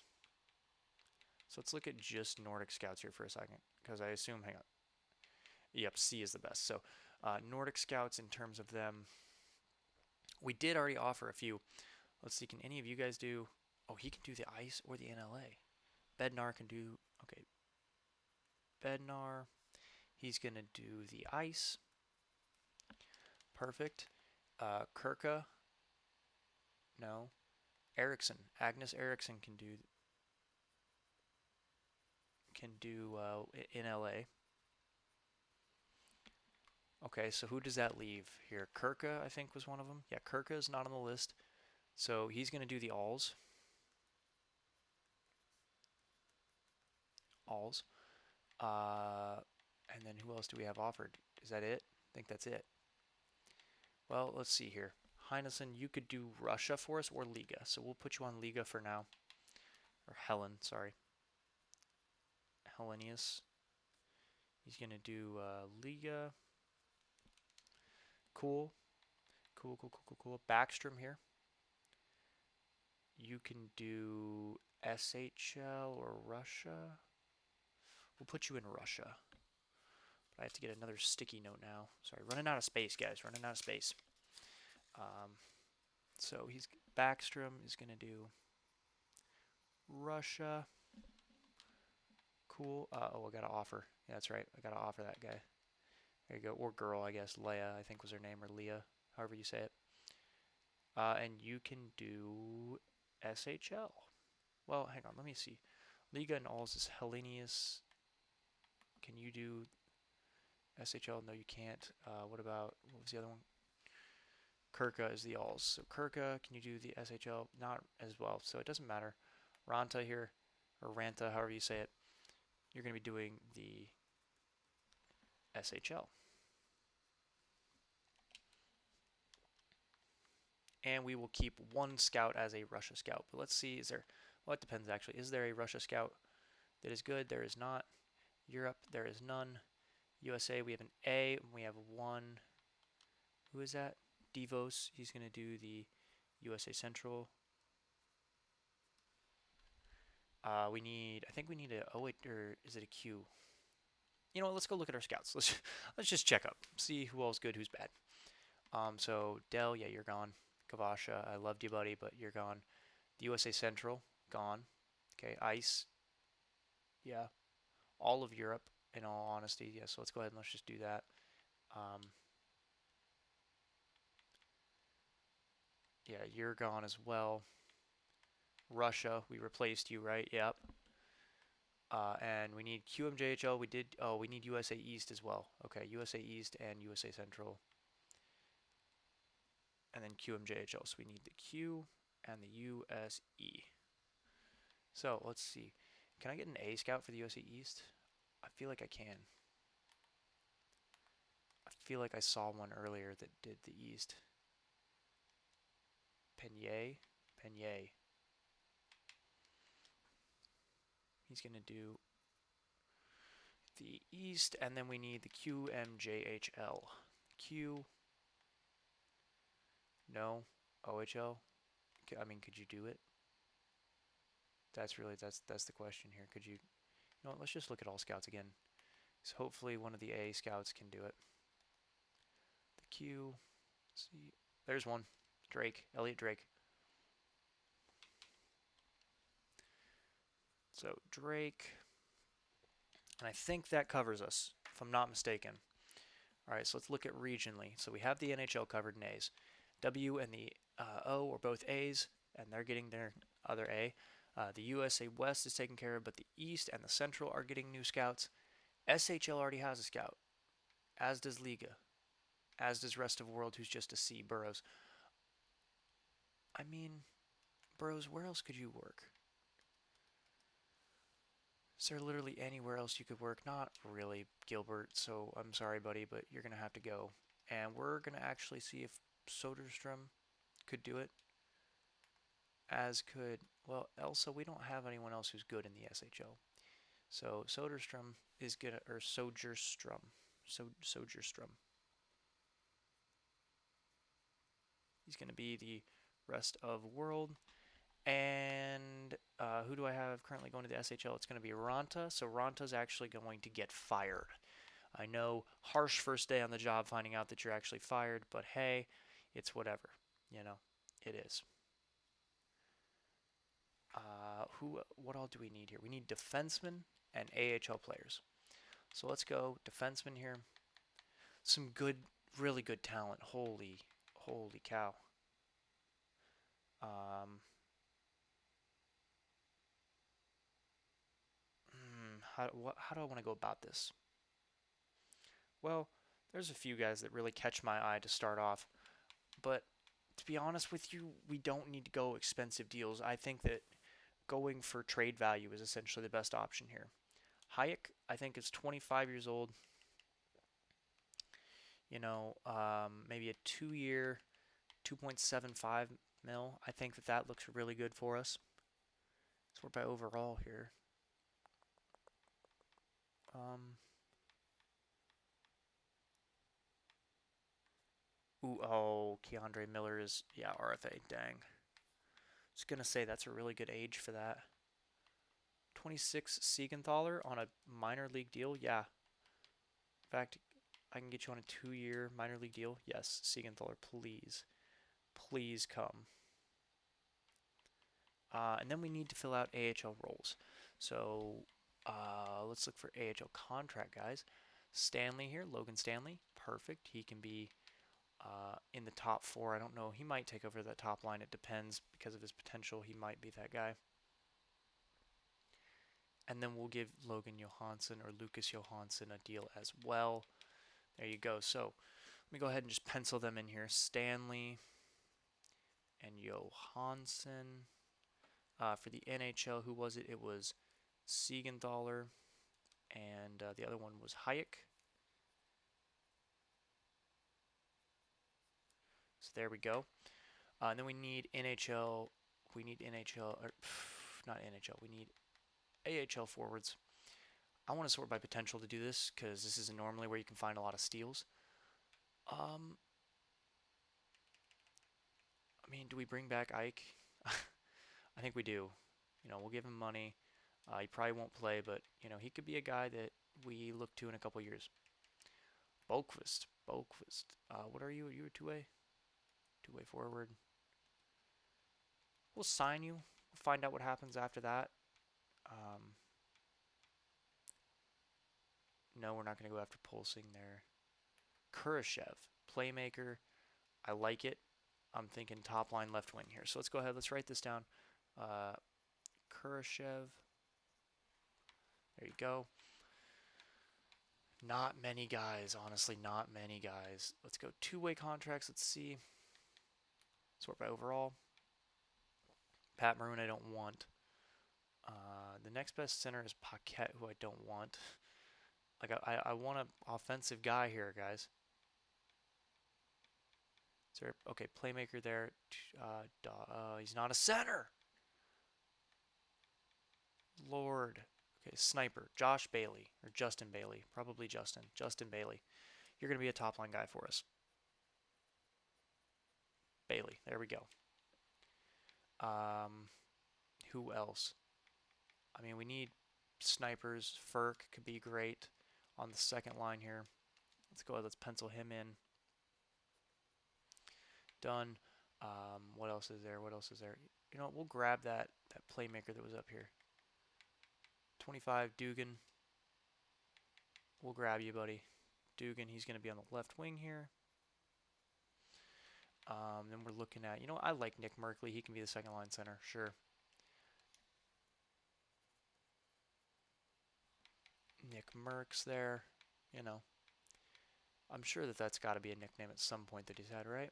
So let's look at just Nordic scouts here for a second, because I assume, hang on. Yep, C is the best. So Nordic scouts in terms of them, we did already offer a few. Let's see, can any of you guys do, oh, he can do the ice or the NLA. Bednar can do, okay, Bednar, he's going to do the ice. Perfect. Kirka, no. Erickson, Agnes Erickson can do NLA. Okay, so who does that leave here? Kirka, I think, was one of them. Yeah, Kirka is not on the list. So he's going to do the alls. Alls. And then who else do we have offered? Is that it? I think that's it. Well, let's see here. Heineson, you could do Russia for us or Liga. So we'll put you on Liga for now. Or Helen, sorry. Hellenius. He's going to do Liga. Cool. Cool. Backstrom here. You can do SHL or Russia. We'll put you in Russia. But I have to get another sticky note now. Sorry, running out of space, guys. Running out of space. So he's Backstrom is going to do Russia. Cool. Oh, I got to offer. Yeah, that's right. I got to offer that guy. There you go. Or girl, I guess. Leia, I think was her name, or Leah, however you say it. And you can do SHL. Well, hang on. Let me see. Liga and Alls is Hellenius. Can you do SHL? No, you can't. What was the other one? Kirka is the Alls. So Kirka, can you do the SHL? Not as well. So it doesn't matter. Ranta here, or Ranta, however you say it. You're going to be doing the SHL. And we will keep one scout as a Russia scout. But let's see, well, it depends actually. Is there a Russia scout that is good? There is not. Europe, there is none. USA, we have an A, and we have one. Who is that? Devos. He's going to do the USA Central. I think we need a, oh wait, or is it a Q? You know what, let's go look at our scouts. Let's just check up, see who else good, who's bad. So Dell, yeah, you're gone. Kavasha, I loved you, buddy, but you're gone. The USA Central, gone. Okay, Ice, yeah. All of Europe, in all honesty, yeah, so let's go ahead and let's just do that. Yeah, you're gone as well. Russia, we replaced you, right? Yep. And we need QMJHL. We need USA East as well. Okay, USA East and USA Central. And then QMJHL. So we need the Q and the USE. So let's see. Can I get an A scout for the USA East? I feel like I can. I feel like I saw one earlier that did the East. Penier. He's going to do the East, and then we need the QMJHL. Q. No. OHL. I mean, could you do it? That's the question here. Could you? You know what? Let's just look at all scouts again. So hopefully one of the A scouts can do it. The Q. Let's see. There's one. Drake. Elliot Drake. So Drake. And I think that covers us, if I'm not mistaken. All right, so let's look at regionally. So we have the NHL covered in A's. W and the O are both A's, and they're getting their other A. The USA West is taken care of, but the East and the Central are getting new scouts. SHL already has a scout, as does Liga, as does Rest of World, who's just a C. Burrows. I mean, Burrows, where else could you work? Is there literally anywhere else you could work? Not really, Gilbert, so I'm sorry, buddy, but you're going to have to go. And we're going to actually see if Soderstrom could do it, as could, well, Elsa, we don't have anyone else who's good in the SHL. So Soderstrom is going to, or Soderstrom. He's going to be the Rest of World. And who do I have currently going to the SHL? It's going to be Ranta. So Ranta's actually going to get fired. I know, harsh first day on the job finding out that you're actually fired, but hey, it's whatever. You know, it is. What all do we need here? We need defensemen and AHL players. So let's go defensemen here. Some good, really good talent. Holy cow. How do I want to go about this? Well, There's a few guys that really catch my eye to start off, but to be honest with you, we don't need to go expensive deals. I think that going for trade value is essentially the best option here. Hayek, I think, is 25 years old. Maybe a 2-year, 2.75 mil. I think that that looks really good for us. Sort by overall here. Keandre Miller is, yeah, RFA. Dang. Just gonna say that's a really good age for that. 26 Siegenthaler on a minor league deal. Yeah. In fact, I can get you on a 2-year minor league deal. Yes, Siegenthaler, please. Please come. And then we need to fill out AHL roles. So let's look for AHL contract guys. Stanley here, Logan Stanley. Perfect. He can be in the top 4. I don't know. He might take over that top line. It depends because of his potential. He might be that guy. And then we'll give Logan Johansson or Lucas Johansson a deal as well. There you go. So let me go ahead and just pencil them in here. Stanley and Johansson. For the NHL, who was it? It was Siegenthaler, and the other one was Hayek. So there we go. And then we need NHL. We need NHL, or not NHL. We need AHL forwards. I want to sort by potential to do this because this isn't normally where you can find a lot of steals. I mean, do we bring back Ike? I think we do. We'll give him money. He probably won't play, but he could be a guy that we look to in a couple years. Boqvist. What are you? Are you a two-way? Two-way forward. We'll sign you. We'll find out what happens after that. No, we're not going to go after Pulsing there. Kurashev, playmaker. I like it. I'm thinking top line left wing here. So let's go ahead. Let's write this down. Kurashev. There you go. Not many guys, honestly, not many guys. Let's go two-way contracts. Let's see. Sort by overall. Pat Maroon, I don't want. The next best center is Paquette, who I don't want. Like I want an offensive guy here, guys. Is there okay playmaker there? He's not a center. Lord. Okay, sniper. Josh Bailey or Justin Bailey, probably Justin. Justin Bailey. You're gonna be a top line guy for us. Bailey. There we go. Who else? I mean, we need snipers. Ferk could be great on the second line here. Let's go ahead. Let's pencil him in. Done. What else is there? What else is there? You know what? We'll grab that playmaker that was up here. 25, Dugan. We'll grab you, buddy. Dugan, he's going to be on the left wing here. Then we're looking at, I like Nick Merkley. He can be the second line center, sure. Nick Merks there, I'm sure that that's got to be a nickname at some point that he's had, right?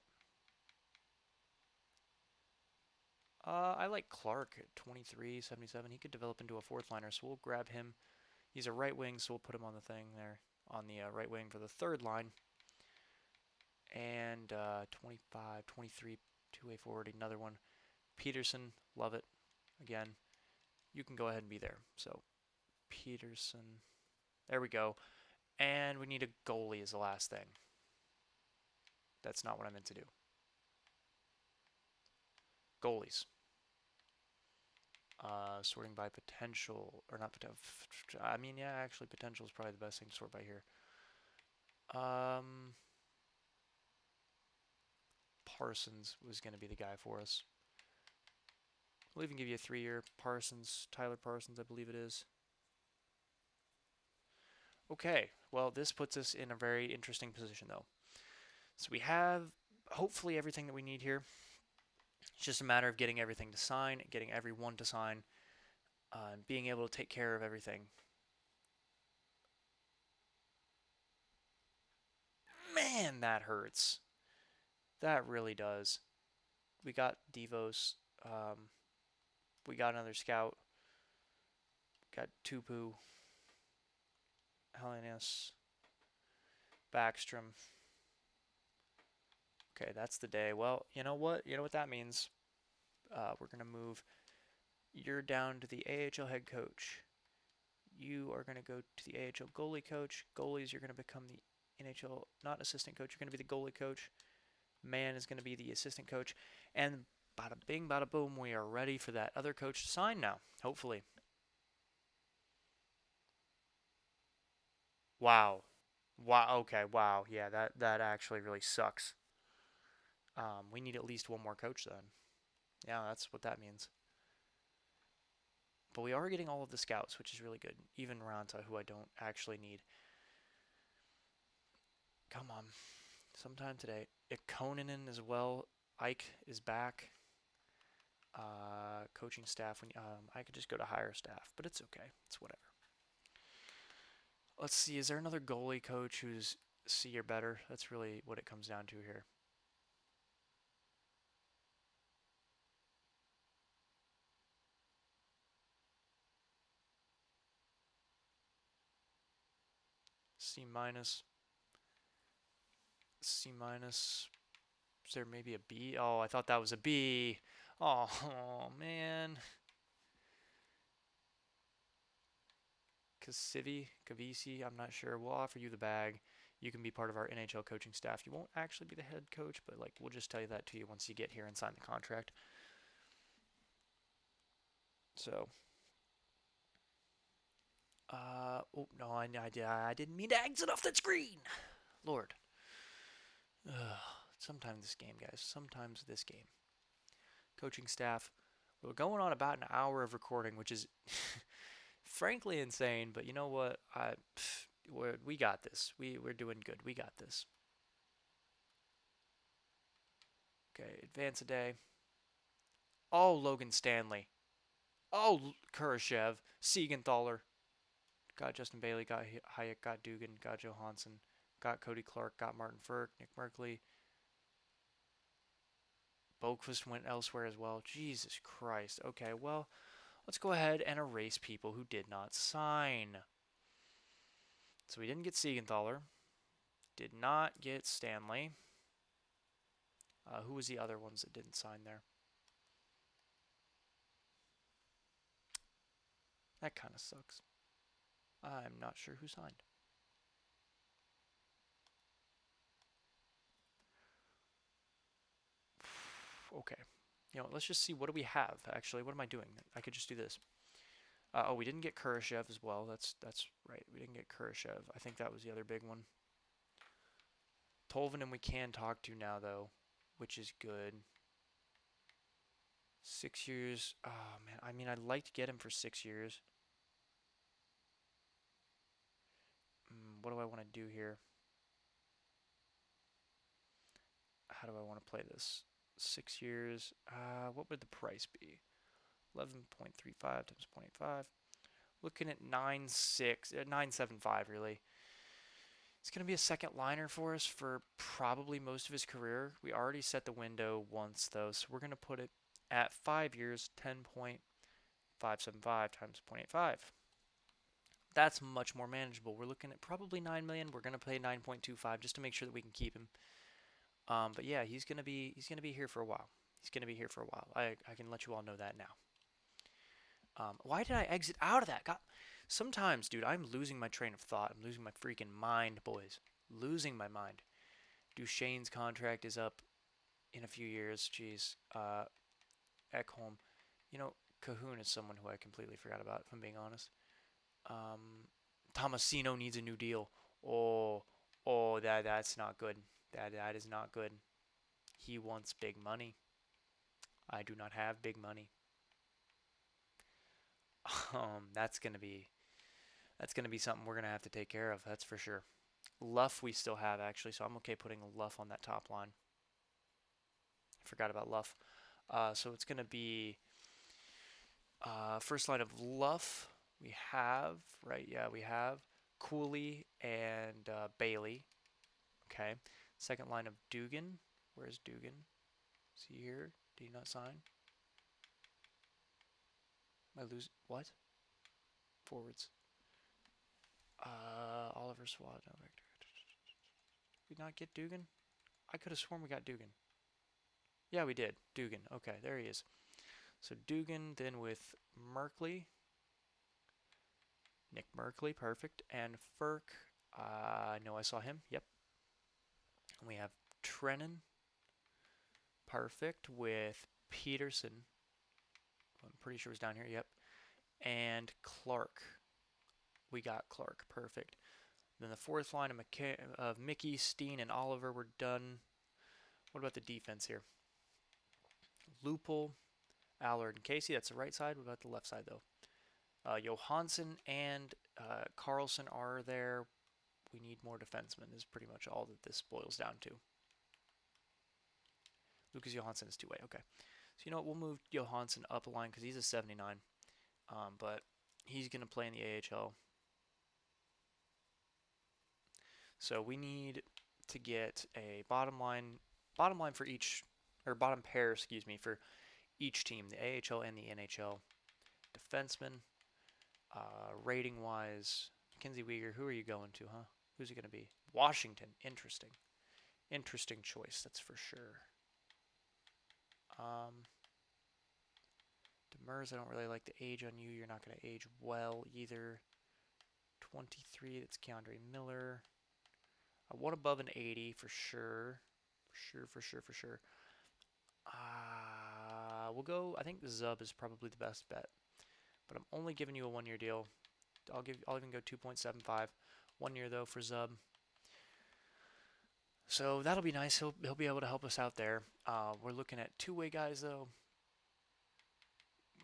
I like Clark at 23, 77. He could develop into a fourth liner, so we'll grab him. He's a right wing, so we'll put him on the thing there, on the right wing for the third line. And 25, 23, two-way forward, another one. Peterson, love it. Again, you can go ahead and be there. So Peterson, there we go. And we need a goalie as the last thing. That's not what I meant to do. Goalies. Sorting by potential, or not potential. I mean, yeah, actually, potential is probably the best thing to sort by here. Parsons was going to be the guy for us. We'll even give you a 3-year Parsons, Tyler Parsons, I believe it is. Okay, well, this puts us in a very interesting position, though. So we have, hopefully, everything that we need here. It's just a matter of getting everything to sign, getting everyone to sign, and being able to take care of everything. Man, that hurts. That really does. We got Devos. Um, we got another scout. Got Tupu, Helenas, Backstrom. Okay, that's the day. Well, you know what? You know what that means? We're going to move. You're down to the AHL head coach. You are going to go to the AHL goalie coach. Goalies, you're going to become the NHL, not assistant coach. You're going to be the goalie coach. Man is going to be the assistant coach. And bada bing, bada boom, we are ready for that other coach to sign now, hopefully. Wow. Wow. Okay. Wow. Yeah, that actually really sucks. We need at least one more coach then. Yeah, that's what that means. But we are getting all of the scouts, which is really good. Even Ranta, who I don't actually need. Come on. Sometime today. Ikonen as well. Ike is back. Coaching staff. I could just go to higher staff, but it's okay. It's whatever. Let's see. Is there another goalie coach who's C or better? That's really what it comes down to here. C minus. C minus. Is there maybe a B? Oh, I thought that was a B. Oh, oh man. Kavisi, I'm not sure. We'll offer you the bag. You can be part of our NHL coaching staff. You won't actually be the head coach, but like we'll just tell you that to you once you get here and sign the contract. So, oh no, I didn't mean to exit off that screen. Lord. Ugh. Sometimes this game, guys. Sometimes this game. Coaching staff. We're going on about an hour of recording, which is frankly insane. But you know what? We got this. We're doing good. We got this. Okay, advance a day. Oh, Logan Stanley. Oh, Kurashev. Siegenthaler. Got Justin Bailey. Got Hayek. Got Dugan. Got Johansson. Got Cody Clark. Got Martin Ferk. Nick Merkley. Boquist went elsewhere as well. Jesus Christ. Okay, well, let's go ahead and erase people who did not sign. So we didn't get Siegenthaler. Did not get Stanley. Who was the other ones that didn't sign there? That kind of sucks. I'm not sure who signed. Okay. You know, let's just see what do we have. Actually, what am I doing? I could just do this. Oh, we didn't get Kurashev as well. That's right. We didn't get Kurashev. I think that was the other big one. Tolvanen we can talk to now though, which is good. 6 years. Oh man, I mean I'd like to get him for 6 years. What do I want to do here? How do I want to play this? 6 years. What would the price be? 11.35 times 0.85. Looking at 9.75 really. It's going to be a second liner for us for probably most of his career. We already set the window once though, so we're going to put it at 5 years, 10.575 times 0.85. That's much more manageable. We're looking at probably 9 million. We're going to pay 9.25 just to make sure that we can keep him. But yeah, he's going to be here for a while. He's going to be here for a while. I can let you all know that now. Why did I exit out of that? God, sometimes, dude, I'm losing my train of thought. I'm losing my freaking mind, boys. Losing my mind. Duchesne's contract is up in a few years. Jeez. Ekholm. You know, Cahoon is someone who I completely forgot about, if I'm being honest. Tomasino needs a new deal. Oh, that's not good. That is not good. He wants big money. I do not have big money. That's gonna be something we're gonna have to take care of. That's for sure. Luff we still have actually, so I'm okay putting Luff on that top line. I forgot about Luff. So it's gonna be first line of Luff. We have right, yeah, we have Cooley and Bailey. Okay, Second line of Dugan. Where's Dugan? Is he here? Did he not sign? Am I lose? What? Forwards. Oliver Swad. No, Victor. Did we not get Dugan? I could have sworn we got Dugan. Yeah, we did. Dugan. Okay, there he is. So Dugan, then with Merkley. Nick Merkley, perfect. And Ferk. I know I saw him. Yep. We have Trennan. Perfect. With Peterson. I'm pretty sure it was down here. Yep. And Clark. We got Clark. Perfect. Then the fourth line of Mickey, Steen, and Oliver were done. What about the defense here? Lupul, Allard, and Casey. That's the right side. What about the left side, though? Johansson and Carlson are there. We need more defensemen is pretty much all that this boils down to. Lucas Johansson is two-way. Okay. So you know what? We'll move Johansson up a line because he's a 79. But he's going to play in the AHL. So we need to get a bottom line for each, or bottom pair, excuse me, for each team, the AHL and the NHL. Defenseman, rating-wise, Mackenzie Weegar, who are you going to, huh? Who's it going to be? Washington. Interesting. Interesting choice, that's for sure. Demers, I don't really like the age on you. You're not going to age well either. 23, that's Keandre Miller. I want above an 80 for sure. For sure. We'll go, I think Zub is probably the best bet. But I'm only giving you a 1-year deal. I'll even go 2.75. 1 year though for Zub. So that'll be nice. He'll be able to help us out there. We're looking at two-way guys though.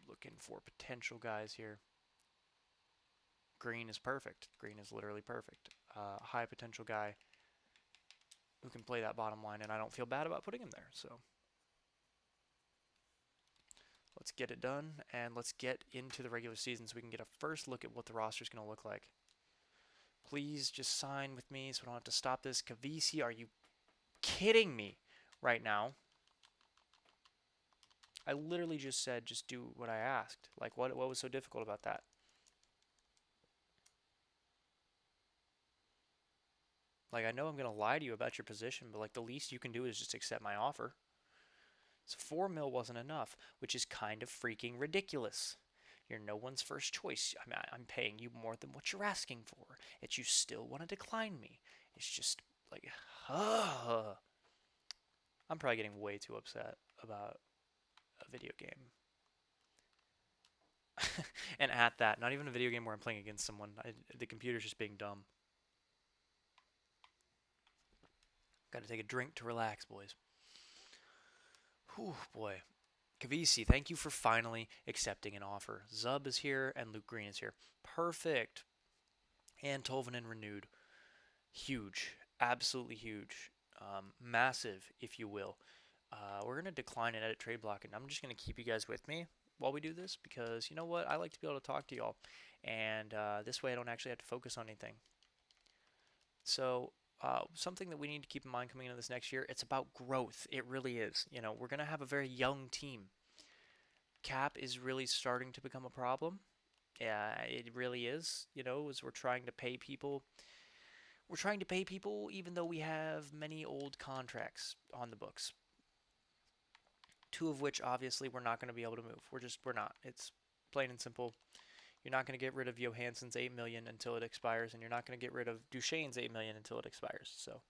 Looking for potential guys here. Green is perfect. Green is literally perfect. High potential guy who can play that bottom line, and I don't feel bad about putting him there. So let's get it done, and let's get into the regular season so we can get a first look at what the roster is going to look like. Please just sign with me so I don't have to stop this. Kavisi, are you kidding me right now? I literally just said just do what I asked. Like, what was so difficult about that? Like, I know I'm going to lie to you about your position, but, like, the least you can do is just accept my offer. So 4 mil wasn't enough, which is kind of freaking ridiculous. You're no one's first choice. I'm paying you more than what you're asking for, yet you still want to decline me. It's just, like, I'm probably getting way too upset about a video game. And at that, not even a video game where I'm playing against someone. The computer's just being dumb. Gotta take a drink to relax, boys. Whew, boy. Kavisi, thank you for finally accepting an offer. Zub is here and Luke Green is here. Perfect. And Tolvanen renewed. Huge. Absolutely huge. Massive, if you will. We're going to decline and edit trade block, and I'm just going to keep you guys with me while we do this because, you know what? I like to be able to talk to y'all, and this way I don't actually have to focus on anything. So something that we need to keep in mind coming into this next year, it's about growth. It really is. You know, we're going to have a very young team. Cap is really starting to become a problem. Yeah, it really is. You know, as we're trying to pay people. We're trying to pay people even though we have many old contracts on the books. 2 of which, obviously, we're not going to be able to move. We're not. It's plain and simple. You're not going to get rid of Johansson's $8 million until it expires, and you're not going to get rid of Duchesne's $8 million until it expires. So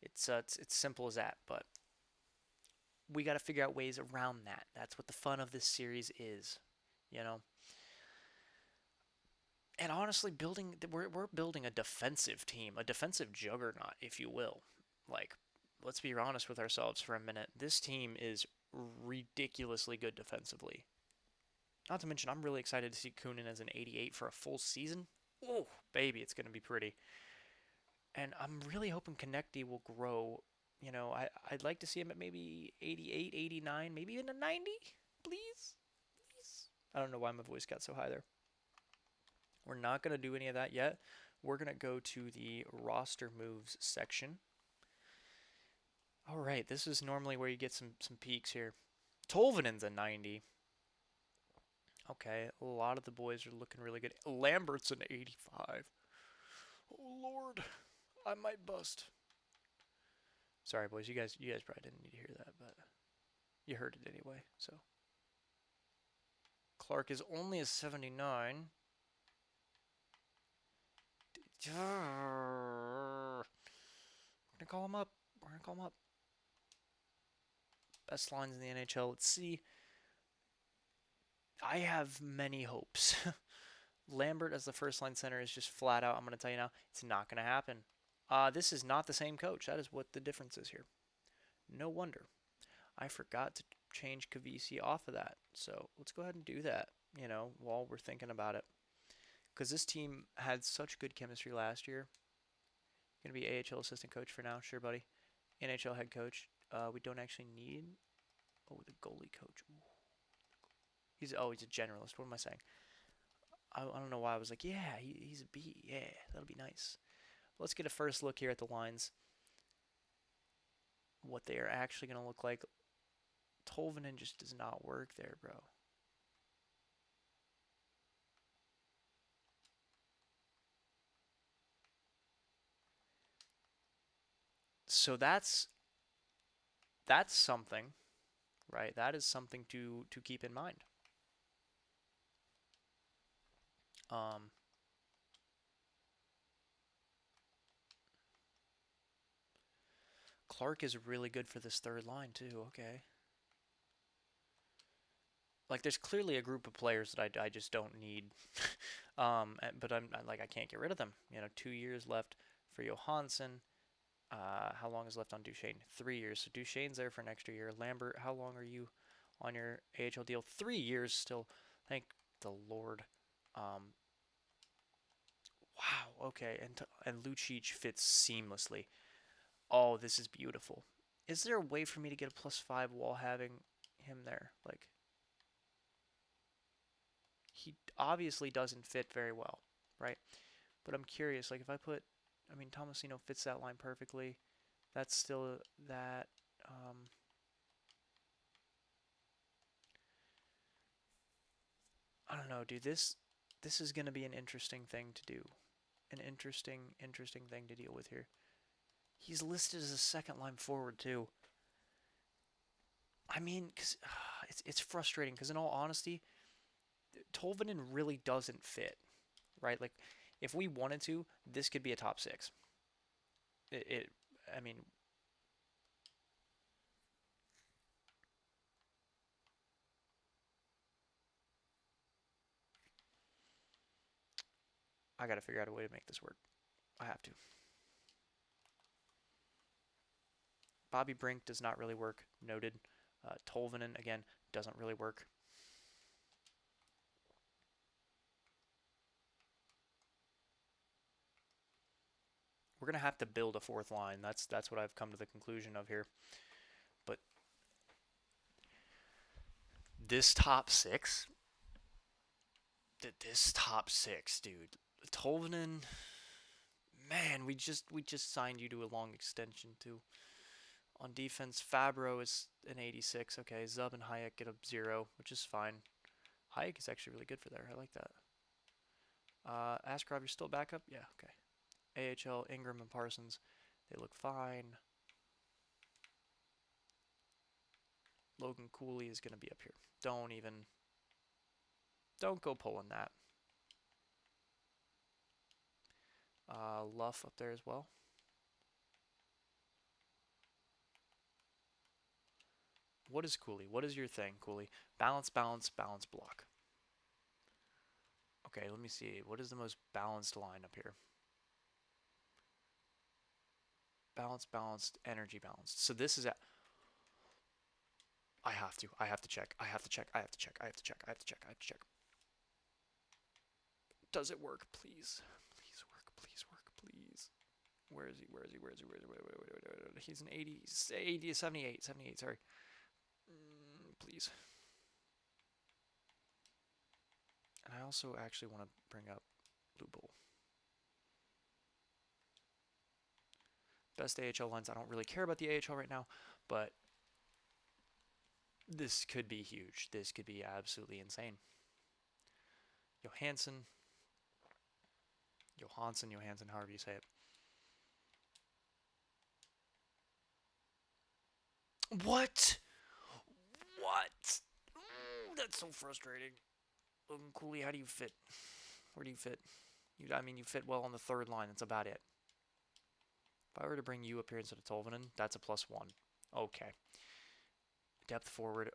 it's simple as that. But we got to figure out ways around that. That's what the fun of this series is, you know. And honestly, we're building a defensive team, a defensive juggernaut, if you will. Like, let's be honest with ourselves for a minute. This team is ridiculously good defensively. Not to mention, I'm really excited to see Kunin as an 88 for a full season. Oh, baby, it's going to be pretty. And I'm really hoping Konecny will grow. You know, I'd like to see him at maybe 88, 89, maybe even a 90. Please? I don't know why my voice got so high there. We're not going to do any of that yet. We're going to go to the roster moves section. All right, this is normally where you get some peaks here. Tolvanen's a 90. Okay, a lot of the boys are looking really good. Lambert's an 85. Oh Lord, I might bust. Sorry, boys. You guys probably didn't need to hear that, but you heard it anyway. So Clark is only a 79. We're gonna call him up. We're gonna call him up. Best lines in the NHL. Let's see. I have many hopes. Lambert as the first line center is just flat out. I'm gonna tell you now, it's not gonna happen. This is not the same coach. That is what the difference is here. No wonder. I forgot to change Kavisi off of that. So let's go ahead and do that, while we're thinking about it. Because this team had such good chemistry last year. Going to be AHL assistant coach for now. Sure, buddy. NHL head coach. We don't actually need... Oh, the goalie coach. Ooh. He's a generalist. What am I saying? I don't know why I was like, yeah, he's a B. Yeah, that'll be nice. Let's get a first look here at the lines. What they are actually going to look like. Tolvanen just does not work there, bro. So that's something, right? That is something to keep in mind. Clark is really good for this third line too. Okay. Like there's clearly a group of players that I just don't need. But I can't get rid of them. 2 years left for Johansson. How long is left on Duchesne? 3 years. So Duchesne's there for an extra year. Lambert, how long are you on your AHL deal? 3 years still. Thank the Lord. Wow. Okay. And Lucic fits seamlessly. Oh, this is beautiful. Is there a way for me to get a +5 while having him there? Like, he obviously doesn't fit very well, right? But I'm curious, like if I put, Tomasino fits that line perfectly. That's still that. I don't know, dude. This is gonna be an interesting thing to do, an interesting thing to deal with here. He's listed as a second line forward too. Cause it's frustrating. Cause in all honesty, Tolvanen really doesn't fit, right? Like, if we wanted to, this could be a top six. It I mean, I gotta figure out a way to make this work. I have to. Bobby Brink does not really work. Noted. Tolvanen, again, doesn't really work. We're going to have to build a fourth line. That's what I've come to the conclusion of here. But this top six, dude. Tolvanen, man, we just signed you to a long extension too. On defense, Fabro is an 86. Okay, Zub and Hayek get a 0, which is fine. Hayek is actually really good for there. I like that. Askarov, you're still backup? Yeah, okay. AHL, Ingram and Parsons, they look fine. Logan Cooley is going to be up here. Don't go pulling that. Luff up there as well. What is Cooley? What is your thing, Cooley? Balance, balance, balance, block. Okay, let me see. What is the most balanced line up here? Balanced, balanced, energy balanced. So this is at... I have to check. I have to check. I have to check. I have to check. I have to check. Does it work, please? Please work, please work, please. Where is he? Where is he? Where is he? Where is he? Wait. He's an 80, 78, sorry. Please. And I also actually want to bring up Blue Bull. best AHL lines. I don't really care about the AHL right now, but this could be huge. This could be absolutely insane. Johansson, Johansson, however you say it. What? What? Ooh, that's so frustrating. Logan Cooley, how do you fit? Where do you fit? You fit well on the third line. That's about it. If I were to bring you up here instead of Tolvanen, that's a +1. Okay. Depth forward,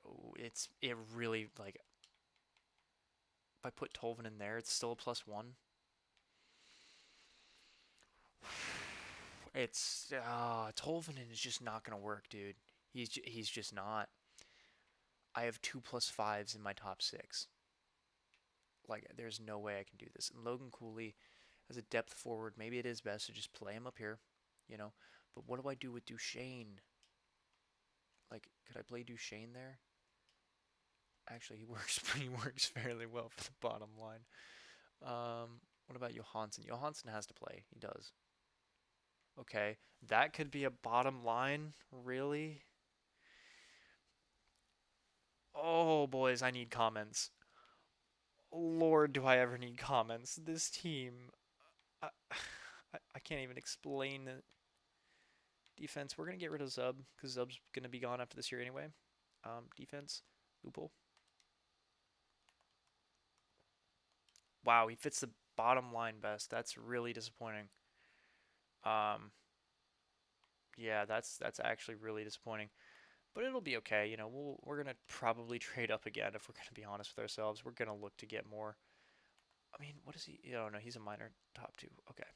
it really, like, if I put Tolvanen there, it's still a +1. Tolvanen is just not gonna work, dude. He's just not. I have 2+5s in my top 6. Like, there's no way I can do this. And Logan Cooley as a depth forward, maybe it is best to just play him up here, you know. But what do I do with Duchesne? Like, could I play Duchesne there? Actually, he works he works fairly well for the bottom line. What about Johansson? Johansson has to play. He does. Okay, that could be a bottom line, really? Oh, boys, I need comments. Lord, do I ever need comments. This team, I, I can't even explain it. Defense, we're going to get rid of Zub, because Zub's going to be gone after this year anyway. Defense, Loophole. Wow, he fits the bottom line best. That's really disappointing. Yeah, that's actually really disappointing. But it'll be okay. You know, we're gonna probably trade up again if we're gonna be honest with ourselves. We're gonna look to get more. I mean, what is he? Oh no, he's a minor top 2. Okay.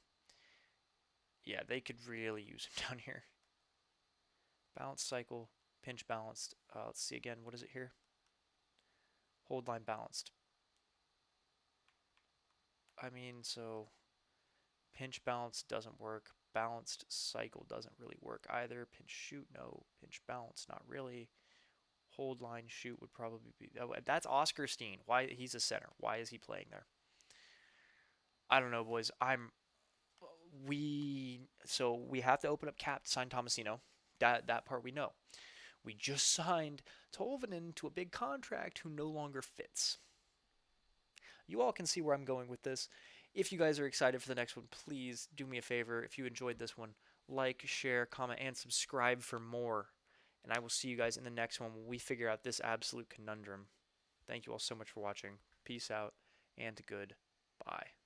Yeah, they could really use him down here. Balance cycle, pinch balanced. Let's see again. What is it here? Hold line balanced. I mean, so pinch balance doesn't work. Balanced cycle doesn't really work either. Pinch shoot, no. Pinch balance, not really. Hold line shoot would probably be. Oh, that's Oscar Steen. Why he's a center? Why is he playing there? I don't know, boys. We have to open up cap to sign Tomasino. That part we know. We just signed Tolvanen to a big contract who no longer fits. You all can see where I'm going with this. If you guys are excited for the next one, please do me a favor. If you enjoyed this one, like, share, comment, and subscribe for more. And I will see you guys in the next one when we figure out this absolute conundrum. Thank you all so much for watching. Peace out and goodbye.